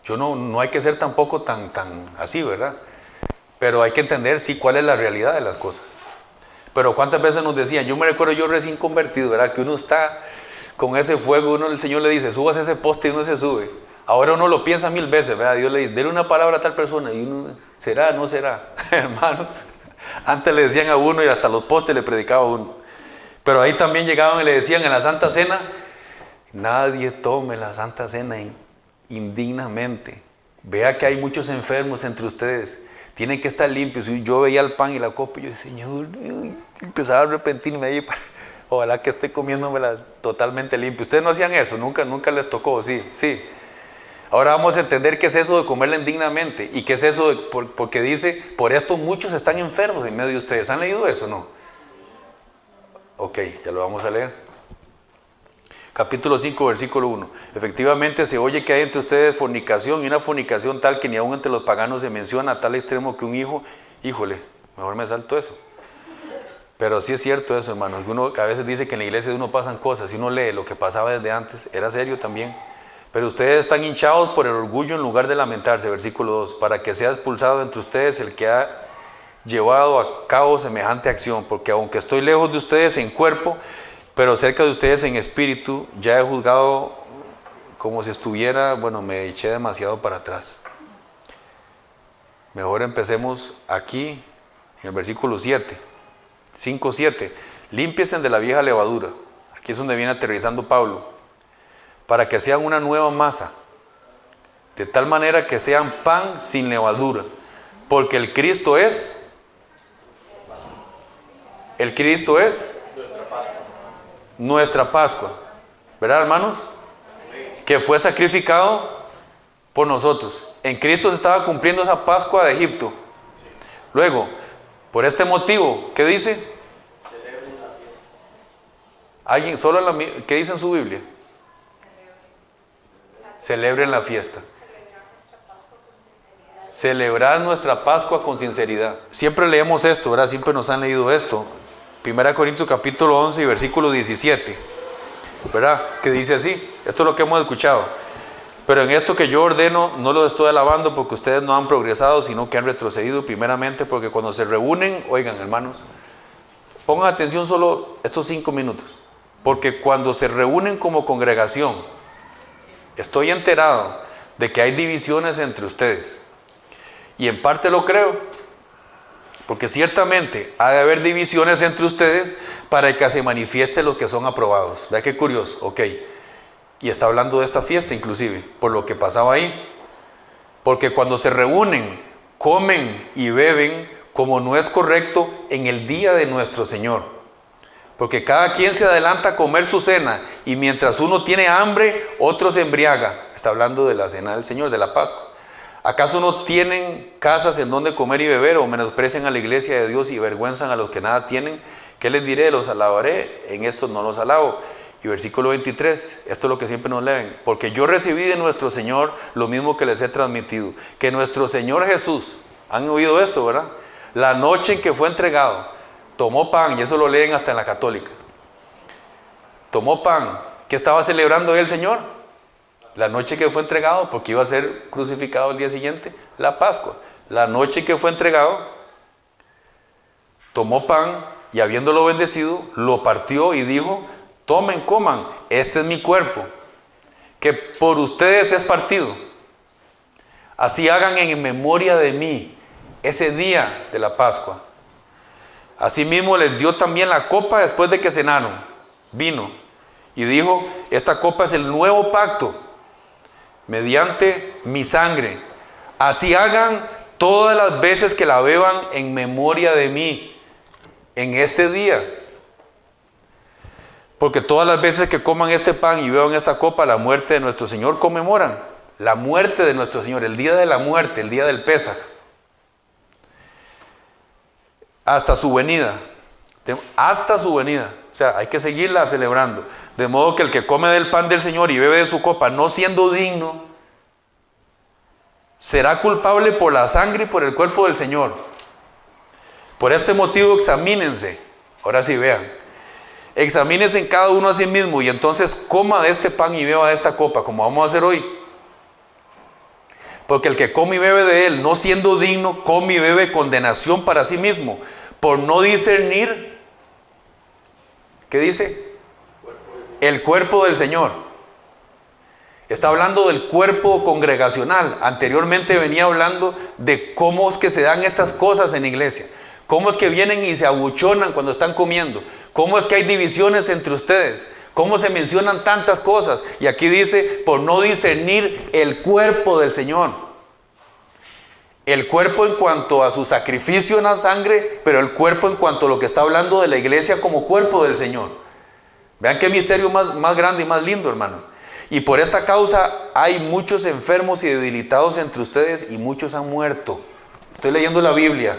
[SPEAKER 1] No hay que ser tampoco tan así, ¿verdad? Pero hay que entender, sí, cuál es la realidad de las cosas. Pero cuántas veces nos decían, yo me recuerdo yo recién convertido, ¿verdad? Que uno está con ese fuego, el Señor le dice, subas ese poste y uno se sube. Ahora uno lo piensa 1000 veces, ¿verdad? Dios le dice, dele una palabra a tal persona y uno, ¿será? ¿No será? Hermanos, antes le decían a uno y hasta los postes le predicaba a uno. Pero ahí también llegaban y le decían en la Santa Cena, nadie tome la Santa Cena indignamente. Vea que hay muchos enfermos entre ustedes. Tienen que estar limpios. Y yo veía el pan y la copa y yo decía, Señor, empezaba a arrepentirme ahí. Ojalá que esté comiéndomelas totalmente limpio. Ustedes no hacían eso, nunca les tocó, sí. Ahora vamos a entender qué es eso de comerla indignamente. Y qué es eso porque dice, por esto muchos están enfermos en medio de ustedes. ¿Han leído eso o no? Ok, ya lo vamos a leer. Capítulo 5, versículo 1. Efectivamente se oye que hay entre ustedes fornicación, y una fornicación tal que ni aún entre los paganos se menciona, a tal extremo que un hijo, híjole, mejor me salto eso. Pero sí es cierto eso, hermanos. Uno a veces dice que en la iglesia de uno pasan cosas, y uno lee lo que pasaba desde antes, era serio también. Pero ustedes están hinchados por el orgullo en lugar de lamentarse, versículo 2, para que sea expulsado entre ustedes el que ha llevado a cabo semejante acción, porque aunque estoy lejos de ustedes en cuerpo, pero cerca de ustedes en espíritu, ya he juzgado como si estuviera, me eché demasiado para atrás. Mejor empecemos aquí, en el versículo 7, 5:7. Límpiense de la vieja levadura. Aquí es donde viene aterrizando Pablo. Para que sean una nueva masa, de tal manera que sean pan sin levadura. Porque el Cristo es nuestra Pascua, ¿verdad, hermanos? Que fue sacrificado por nosotros. En Cristo se estaba cumpliendo esa Pascua de Egipto. Luego, por este motivo, ¿qué dice?
[SPEAKER 3] Celebren la fiesta.
[SPEAKER 1] ¿Alguien solo qué dice en su Biblia? Celebren la fiesta. Celebrar nuestra Pascua con sinceridad. Siempre leemos esto, ¿verdad? Siempre nos han leído esto. 1 Corintios capítulo 11 y versículo 17, ¿verdad? Que dice así, esto es lo que hemos escuchado. Pero en esto que yo ordeno, no lo estoy alabando porque ustedes no han progresado, sino que han retrocedido, primeramente porque cuando se reúnen, oigan hermanos, pongan atención solo estos 5 minutos, porque cuando se reúnen como congregación, estoy enterado de que hay divisiones entre ustedes, y en parte lo creo, porque ciertamente ha de haber divisiones entre ustedes para que se manifieste los que son aprobados. Vea qué curioso, ok. Y está hablando de esta fiesta inclusive, por lo que pasaba ahí. Porque cuando se reúnen, comen y beben como no es correcto en el día de nuestro Señor. Porque cada quien se adelanta a comer su cena, y mientras uno tiene hambre, otro se embriaga. Está hablando de la cena del Señor, de la Pascua. ¿Acaso no tienen casas en donde comer y beber, o menosprecian a la iglesia de Dios y avergüenzan a los que nada tienen? ¿Qué les diré? ¿Los alabaré? En esto no los alabo. Y versículo 23, esto es lo que siempre nos leen. Porque yo recibí de nuestro Señor lo mismo que les he transmitido. Que nuestro Señor Jesús, han oído esto, ¿verdad? La noche en que fue entregado, tomó pan, y eso lo leen hasta en la católica. Tomó pan. ¿Qué estaba celebrando el Señor? La noche que fue entregado, porque iba a ser crucificado el día siguiente, la Pascua. La noche que fue entregado, tomó pan y habiéndolo bendecido, lo partió y dijo, tomen, coman, este es mi cuerpo, que por ustedes es partido. Así hagan en memoria de mí, ese día de la Pascua. Asimismo les dio también la copa después de que cenaron, vino, y dijo, esta copa es el nuevo pacto, mediante mi sangre. Así hagan todas las veces que la beban en memoria de mí, en este día. Porque todas las veces que coman este pan y beban esta copa, la muerte de nuestro Señor conmemoran. La muerte de nuestro Señor, el día de la muerte, el día del Pesaj. Hasta su venida. Hasta su venida. O sea, hay que seguirla celebrando. De modo que el que come del pan del Señor y bebe de su copa, no siendo digno, será culpable por la sangre y por el cuerpo del Señor. Por este motivo examínense. Ahora sí vean. Examínense en cada uno a sí mismo y entonces coma de este pan y beba de esta copa, como vamos a hacer hoy. Porque el que come y bebe de él, no siendo digno, come y bebe condenación para sí mismo, por no discernir, ¿qué dice? El cuerpo del Señor. Está hablando del cuerpo congregacional. Anteriormente venía hablando de cómo es que se dan estas cosas en iglesia. Cómo es que vienen y se abuchonan cuando están comiendo. Cómo es que hay divisiones entre ustedes. Cómo se mencionan tantas cosas. Y aquí dice, por no discernir el cuerpo del Señor. El cuerpo en cuanto a su sacrificio en la sangre, pero el cuerpo en cuanto a lo que está hablando de la iglesia como cuerpo del Señor. Vean qué misterio más grande y más lindo, hermanos. Y por esta causa hay muchos enfermos y debilitados entre ustedes y muchos han muerto. Estoy leyendo la Biblia.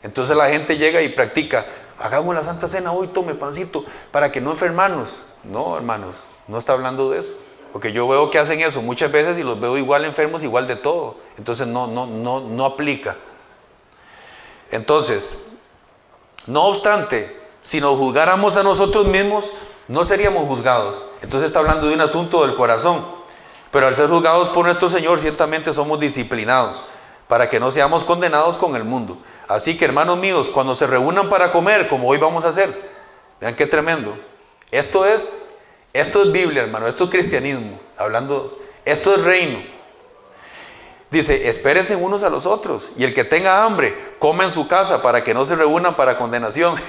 [SPEAKER 1] Entonces la gente llega y practica, hagamos la Santa Cena hoy, tome pancito, para que no enfermarnos. No, hermanos, no está hablando de eso. Porque yo veo que hacen eso muchas veces y los veo igual enfermos, igual de todo. Entonces no aplica. Entonces, no obstante, si nos juzgáramos a nosotros mismos, no seríamos juzgados. Entonces está hablando de un asunto del corazón. Pero al ser juzgados por nuestro Señor, ciertamente somos disciplinados, para que no seamos condenados con el mundo. Así que, hermanos míos, cuando se reúnan para comer, como hoy vamos a hacer, vean qué tremendo. Esto es Biblia, hermano, esto es cristianismo. Esto es reino. Dice, espérense unos a los otros, y el que tenga hambre, come en su casa, para que no se reúnan para condenación.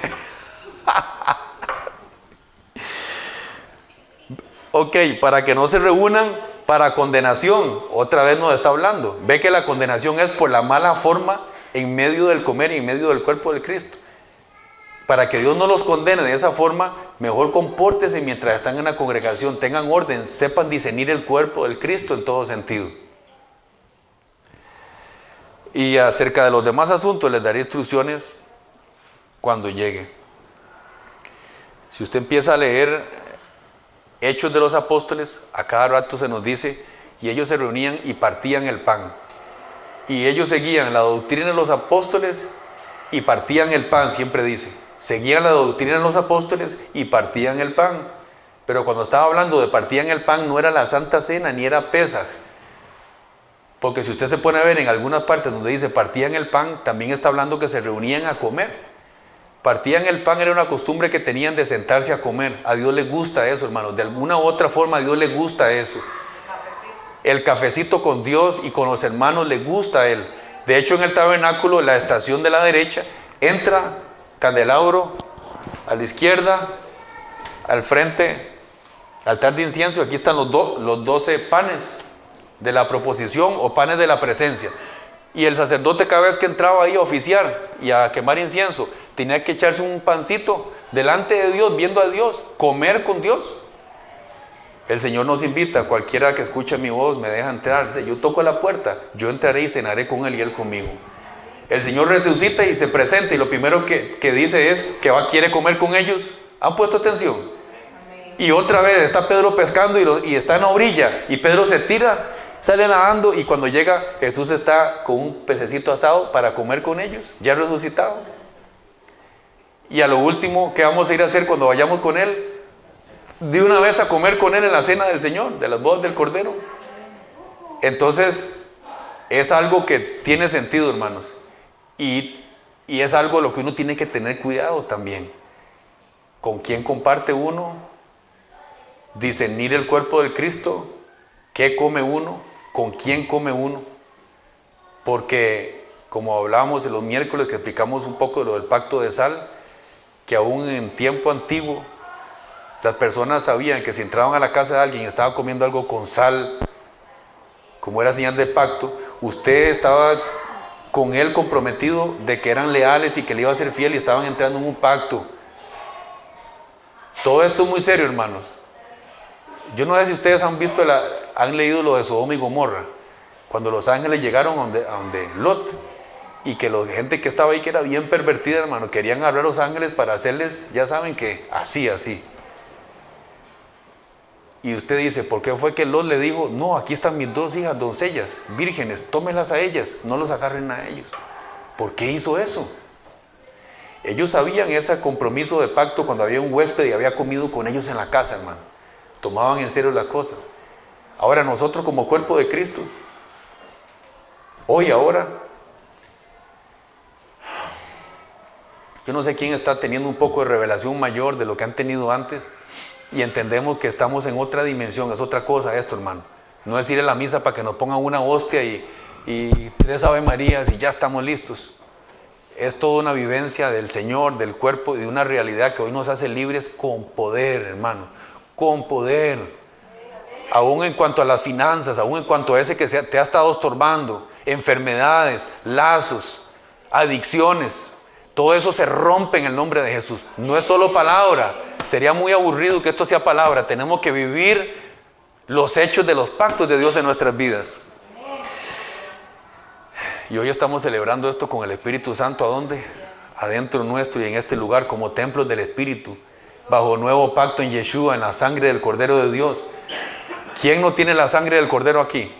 [SPEAKER 1] Ok, para que no se reúnan para condenación. Otra vez nos está hablando. Ve que la condenación es por la mala forma en medio del comer y en medio del cuerpo de Cristo. Para que Dios no los condene de esa forma, mejor compórtese mientras están en la congregación, tengan orden, sepan discernir el cuerpo del Cristo en todo sentido. Y acerca de los demás asuntos les daré instrucciones cuando llegue. Si usted empieza a leer Hechos de los Apóstoles, a cada rato se nos dice, y ellos se reunían y partían el pan. Y ellos seguían la doctrina de los apóstoles y partían el pan, siempre dice. Seguían la doctrina de los apóstoles y partían el pan. Pero cuando estaba hablando de partían el pan, no era la Santa Cena, ni era Pesaj. Porque si usted se pone a ver en algunas partes donde dice partían el pan, también está hablando que se reunían a comer. Partían el pan era una costumbre que tenían de sentarse a comer. A Dios le gusta eso, hermanos. De alguna u otra forma a Dios le gusta eso. El cafecito con Dios y con los hermanos le gusta a Él. De hecho, en el tabernáculo, la estación de la derecha, entra candelabro, a la izquierda, al frente, altar de incienso. Aquí están los 12 panes de la proposición o panes de la presencia. Y el sacerdote cada vez que entraba ahí a oficiar y a quemar incienso, tenía que echarse un pancito delante de Dios, viendo a Dios, comer con Dios. El Señor nos invita, cualquiera que escuche mi voz me deja entrar. Dice, yo toco la puerta, yo entraré y cenaré con Él y Él conmigo. El Señor resucita y se presenta y lo primero que dice es que quiere comer con ellos. ¿Han puesto atención? Y otra vez está Pedro pescando y está en la orilla y Pedro se tira, sale nadando y cuando llega Jesús está con un pececito asado para comer con ellos, ya resucitado. Y a lo último, ¿qué vamos a ir a hacer cuando vayamos con Él? De una vez a comer con Él en la cena del Señor, de las bodas del Cordero. Entonces, es algo que tiene sentido, hermanos. Y es algo lo que uno tiene que tener cuidado también. ¿Con quién comparte uno? Discernir el cuerpo del Cristo. ¿Qué come uno? ¿Con quién come uno? Porque, como hablábamos en los miércoles que explicamos un poco de lo del pacto de sal, que aún en tiempo antiguo las personas sabían que si entraban a la casa de alguien y estaba comiendo algo con sal, como era señal de pacto, usted estaba con él comprometido de que eran leales y que le iba a ser fiel y estaban entrando en un pacto. Todo esto es muy serio, hermanos. Yo no sé si ustedes han leído lo de Sodoma y Gomorra, cuando los ángeles llegaron a donde Lot, y que la gente que estaba ahí, que era bien pervertida, hermano, querían agarrar a los ángeles para hacerles, ya saben que así. Y usted dice, ¿por qué fue que Lot le dijo, no, aquí están mis 2 hijas, doncellas, vírgenes, tómenlas a ellas, no los agarren a ellos? ¿Por qué hizo eso? Ellos sabían ese compromiso de pacto cuando había un huésped y había comido con ellos en la casa, hermano. Tomaban en serio las cosas. Ahora nosotros como cuerpo de Cristo, ahora, yo no sé quién está teniendo un poco de revelación mayor de lo que han tenido antes y entendemos que estamos en otra dimensión, es otra cosa esto, hermano. No es ir a la misa para que nos pongan una hostia y 3 Ave Marías y ya estamos listos. Es toda una vivencia del Señor, del cuerpo y de una realidad que hoy nos hace libres con poder, hermano, con poder. Aún en cuanto a las finanzas, aún en cuanto a ese que te ha estado estorbando, enfermedades, lazos, adicciones, todo eso se rompe en el nombre de Jesús. No es solo palabra, sería muy aburrido que esto sea palabra. Tenemos que vivir los hechos de los pactos de Dios en nuestras vidas. Y hoy estamos celebrando esto con el Espíritu Santo. ¿A dónde? Adentro nuestro y en este lugar como templos del Espíritu, bajo nuevo pacto en Yeshua, en la sangre del Cordero de Dios. ¿Quién no tiene la sangre del Cordero aquí?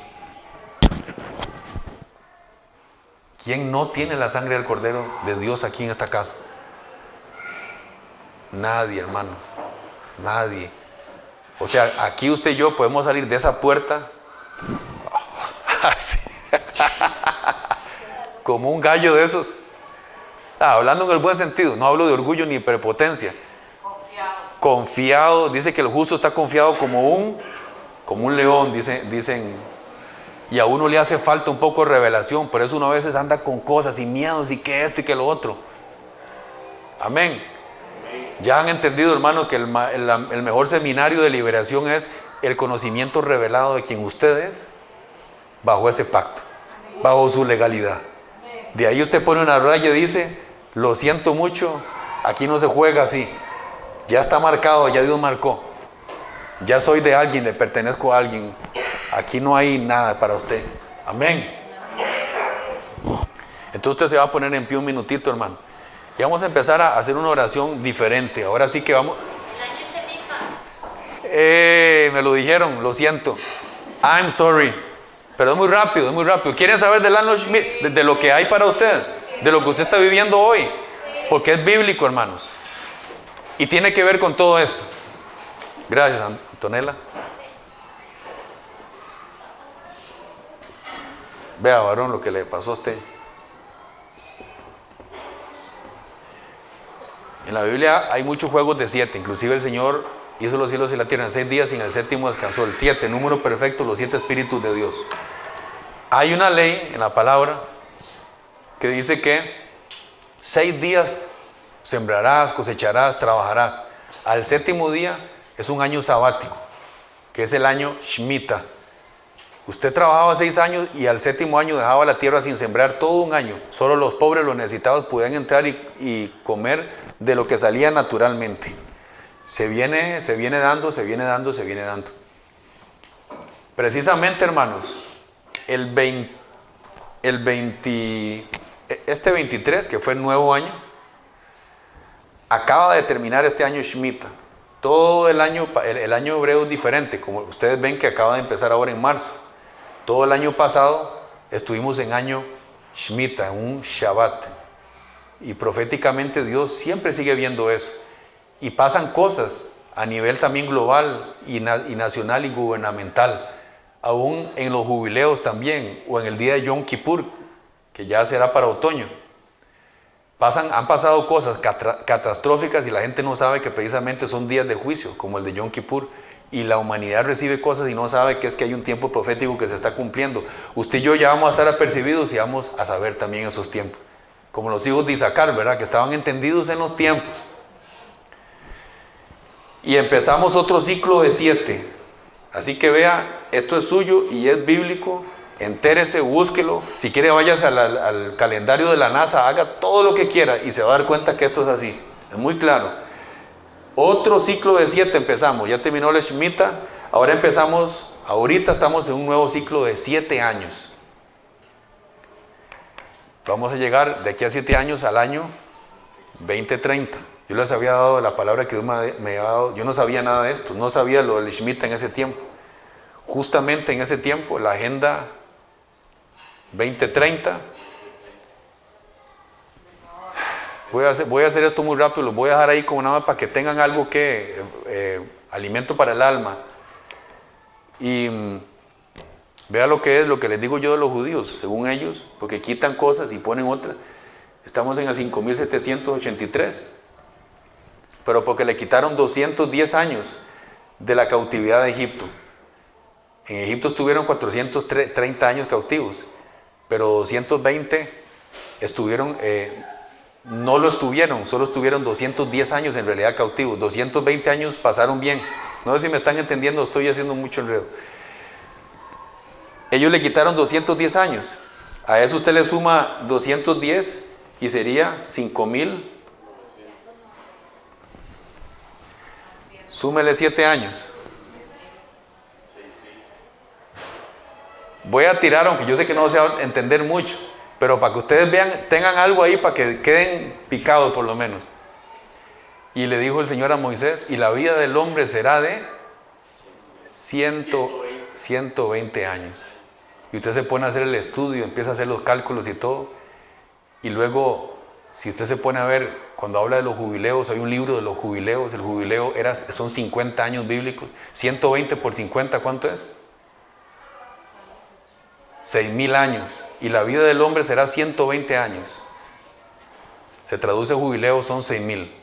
[SPEAKER 1] ¿Quién no tiene la sangre del Cordero de Dios aquí en esta casa? Nadie, hermanos. Nadie. O sea, aquí usted y yo podemos salir de esa puerta así, como un gallo de esos. Hablando en el buen sentido, no hablo de orgullo ni prepotencia. Confiado, dice que el justo está confiado como un león, dicen, y a uno le hace falta un poco de revelación, por eso uno a veces anda con cosas y miedos y que esto y que lo otro. Amén. Ya han entendido, hermano, que el mejor seminario de liberación es el conocimiento revelado de quien usted es, bajo ese pacto, bajo su legalidad. De ahí usted pone una raya y dice, lo siento mucho, aquí no se juega así. Ya está marcado, ya Dios marcó. Ya soy de alguien, le pertenezco a alguien. Aquí no hay nada para usted. Amén. Entonces usted se va a poner en pie un minutito, hermano. Y vamos a empezar a hacer una oración diferente. Ahora sí que vamos. Me lo dijeron, lo siento. I'm sorry. Pero es muy rápido, es muy rápido. ¿Quieren saber del Arnold Schmidt? De lo que hay para usted, de lo que usted está viviendo hoy. Porque es bíblico, hermanos. Y tiene que ver con todo esto. Gracias, Antonella. Vea, varón, lo que le pasó a usted. En la Biblia hay muchos juegos de 7. Inclusive el Señor hizo los cielos y la tierra en 6 días y en el 7º descansó. El 7, número perfecto, los 7 espíritus de Dios. Hay una ley en la palabra que dice que 6 días sembrarás, cosecharás, trabajarás. Al 7º día es un año sabático, que es el año Shemitah. Usted trabajaba 6 años y al 7º año dejaba la tierra sin sembrar todo un año. Solo los pobres, los necesitados podían entrar y comer de lo que salía naturalmente. Se viene dando. Precisamente, hermanos, este 23, que fue el nuevo año, acaba de terminar este año Shemitah. Todo el año hebreo es diferente, como ustedes ven que acaba de empezar ahora en marzo. Todo el año pasado estuvimos en año Shemitah, en un Shabbat. Y proféticamente Dios siempre sigue viendo eso. Y pasan cosas a nivel también global y nacional y gubernamental. Aún en los jubileos también, o en el día de Yom Kippur, que ya será para otoño. Han pasado cosas catastróficas y la gente no sabe que precisamente son días de juicio, como el de Yom Kippur. Y la humanidad recibe cosas y no sabe que es que hay un tiempo profético que se está cumpliendo. Usted y yo ya vamos a estar apercibidos y vamos a saber también esos tiempos. Como los hijos de Isaacar, ¿verdad? Que estaban entendidos en los tiempos. Y empezamos otro ciclo de 7. Así que vea, esto es suyo y es bíblico entérese, búsquelo. Si quiere, váyase al calendario de la NASA, haga todo lo que quiera y se va a dar cuenta que esto es así. Es muy claro. Otro ciclo de 7 empezamos. Ya terminó la Shemitah. Ahora empezamos, ahorita estamos en un nuevo ciclo de 7 años. Vamos a llegar de aquí a 7 años al año 2030. Yo les había dado la palabra que Dios me había dado. Yo no sabía nada de esto. No sabía lo del Shemitah en ese tiempo. Justamente en ese tiempo, la Agenda 2030. Voy a hacer esto muy rápido. Los voy a dejar ahí como nada más para que tengan algo que... alimento para el alma. Y vea lo que es, lo que les digo yo de los judíos, según ellos, porque quitan cosas y ponen otras. Estamos en el 5783, pero porque le quitaron 210 años de la cautividad de Egipto. En Egipto estuvieron 430 años cautivos, pero 220 estuvieron, no lo estuvieron, solo estuvieron 210 años en realidad cautivos. 220 años pasaron bien. No sé si me están entendiendo, estoy haciendo mucho enredo. Ellos le quitaron 210 años. A eso usted le suma 210 y sería 5000. Súmele 7 años. Voy a tirar, aunque yo sé que no se va a entender mucho, pero para que ustedes vean, tengan algo ahí para que queden picados por lo menos. Y le dijo el Señor a Moisés, y la vida del hombre será de 120 años. Y usted se pone a hacer el estudio, empieza a hacer los cálculos y todo. Y luego, si usted se pone a ver, cuando habla de los jubileos, hay un libro de los jubileos. El jubileo son 50 años bíblicos. 120 por 50, ¿cuánto es? 6000 años. Y la vida del hombre será 120 años. Se traduce jubileo, son 6000.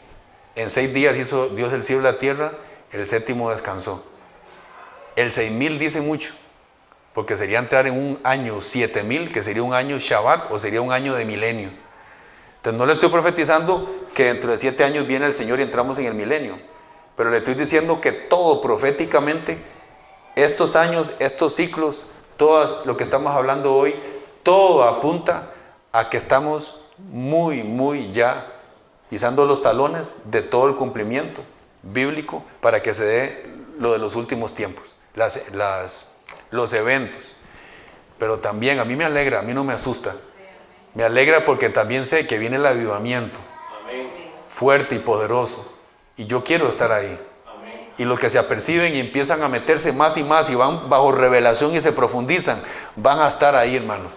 [SPEAKER 1] En 6 días hizo Dios el cielo y la tierra, el séptimo descansó. El 6000 dice mucho, porque sería entrar en un año 7000, que sería un año Shabbat, o sería un año de milenio. Entonces no le estoy profetizando que dentro de 7 años viene el Señor y entramos en el milenio, pero le estoy diciendo que todo proféticamente, estos años, estos ciclos, todo lo que estamos hablando hoy, todo apunta a que estamos muy ya pisando los talones de todo el cumplimiento bíblico para que se dé lo de los últimos tiempos, los eventos. Pero también a mí me alegra, a mí no me asusta. Me alegra porque también sé que viene el avivamiento fuerte y poderoso. Y yo quiero estar ahí. Y los que se aperciben y empiezan a meterse más y más y van bajo revelación y se profundizan, van a estar ahí, hermanos.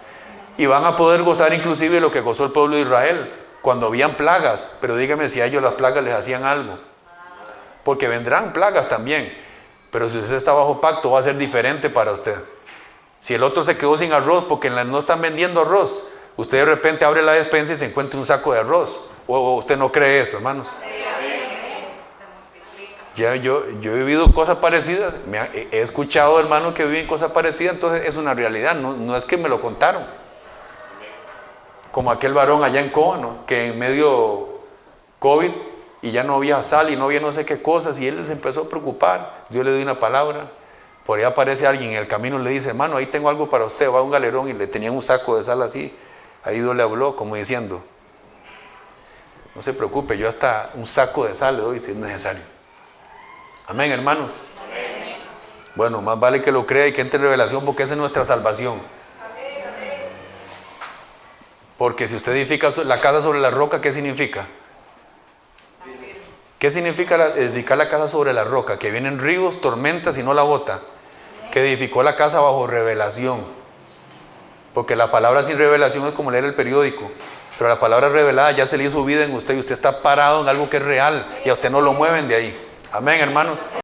[SPEAKER 1] Y van a poder gozar inclusive lo que gozó el pueblo de Israel cuando habían plagas. Pero dígame si a ellos las plagas les hacían algo. Porque vendrán plagas también. Pero si usted está bajo pacto va a ser diferente para usted. Si el otro se quedó sin arroz porque no están vendiendo arroz, usted de repente abre la despensa y se encuentra un saco de arroz. ¿O usted no cree eso, hermanos? Ya yo he vivido cosas parecidas. He escuchado hermanos que viven cosas parecidas, entonces es una realidad, no es que me lo contaron. Como aquel varón allá en Coa, ¿no? Que en medio COVID y ya no había sal y no había no sé qué cosas, y él se empezó a preocupar. Yo le di una palabra, por ahí aparece alguien en el camino y le dice, hermano, ahí tengo algo para usted. Va a un galerón y le tenían un saco de sal así. Ahí Dios le habló como diciendo, no se preocupe, yo hasta un saco de sal le doy si es necesario. Amén, hermanos. Amén. Bueno, más vale que lo crea y que entre en revelación, porque esa es nuestra salvación. Porque si usted edifica la casa sobre la roca, ¿qué significa? ¿Qué significa edificar la casa sobre la roca? Que vienen ríos, tormentas y no la bota. Que edificó la casa bajo revelación. Porque la palabra sin revelación es como leer el periódico. Pero la palabra revelada ya se le hizo vida en usted y usted está parado en algo que es real y a usted no lo mueven de ahí. Amén, hermanos.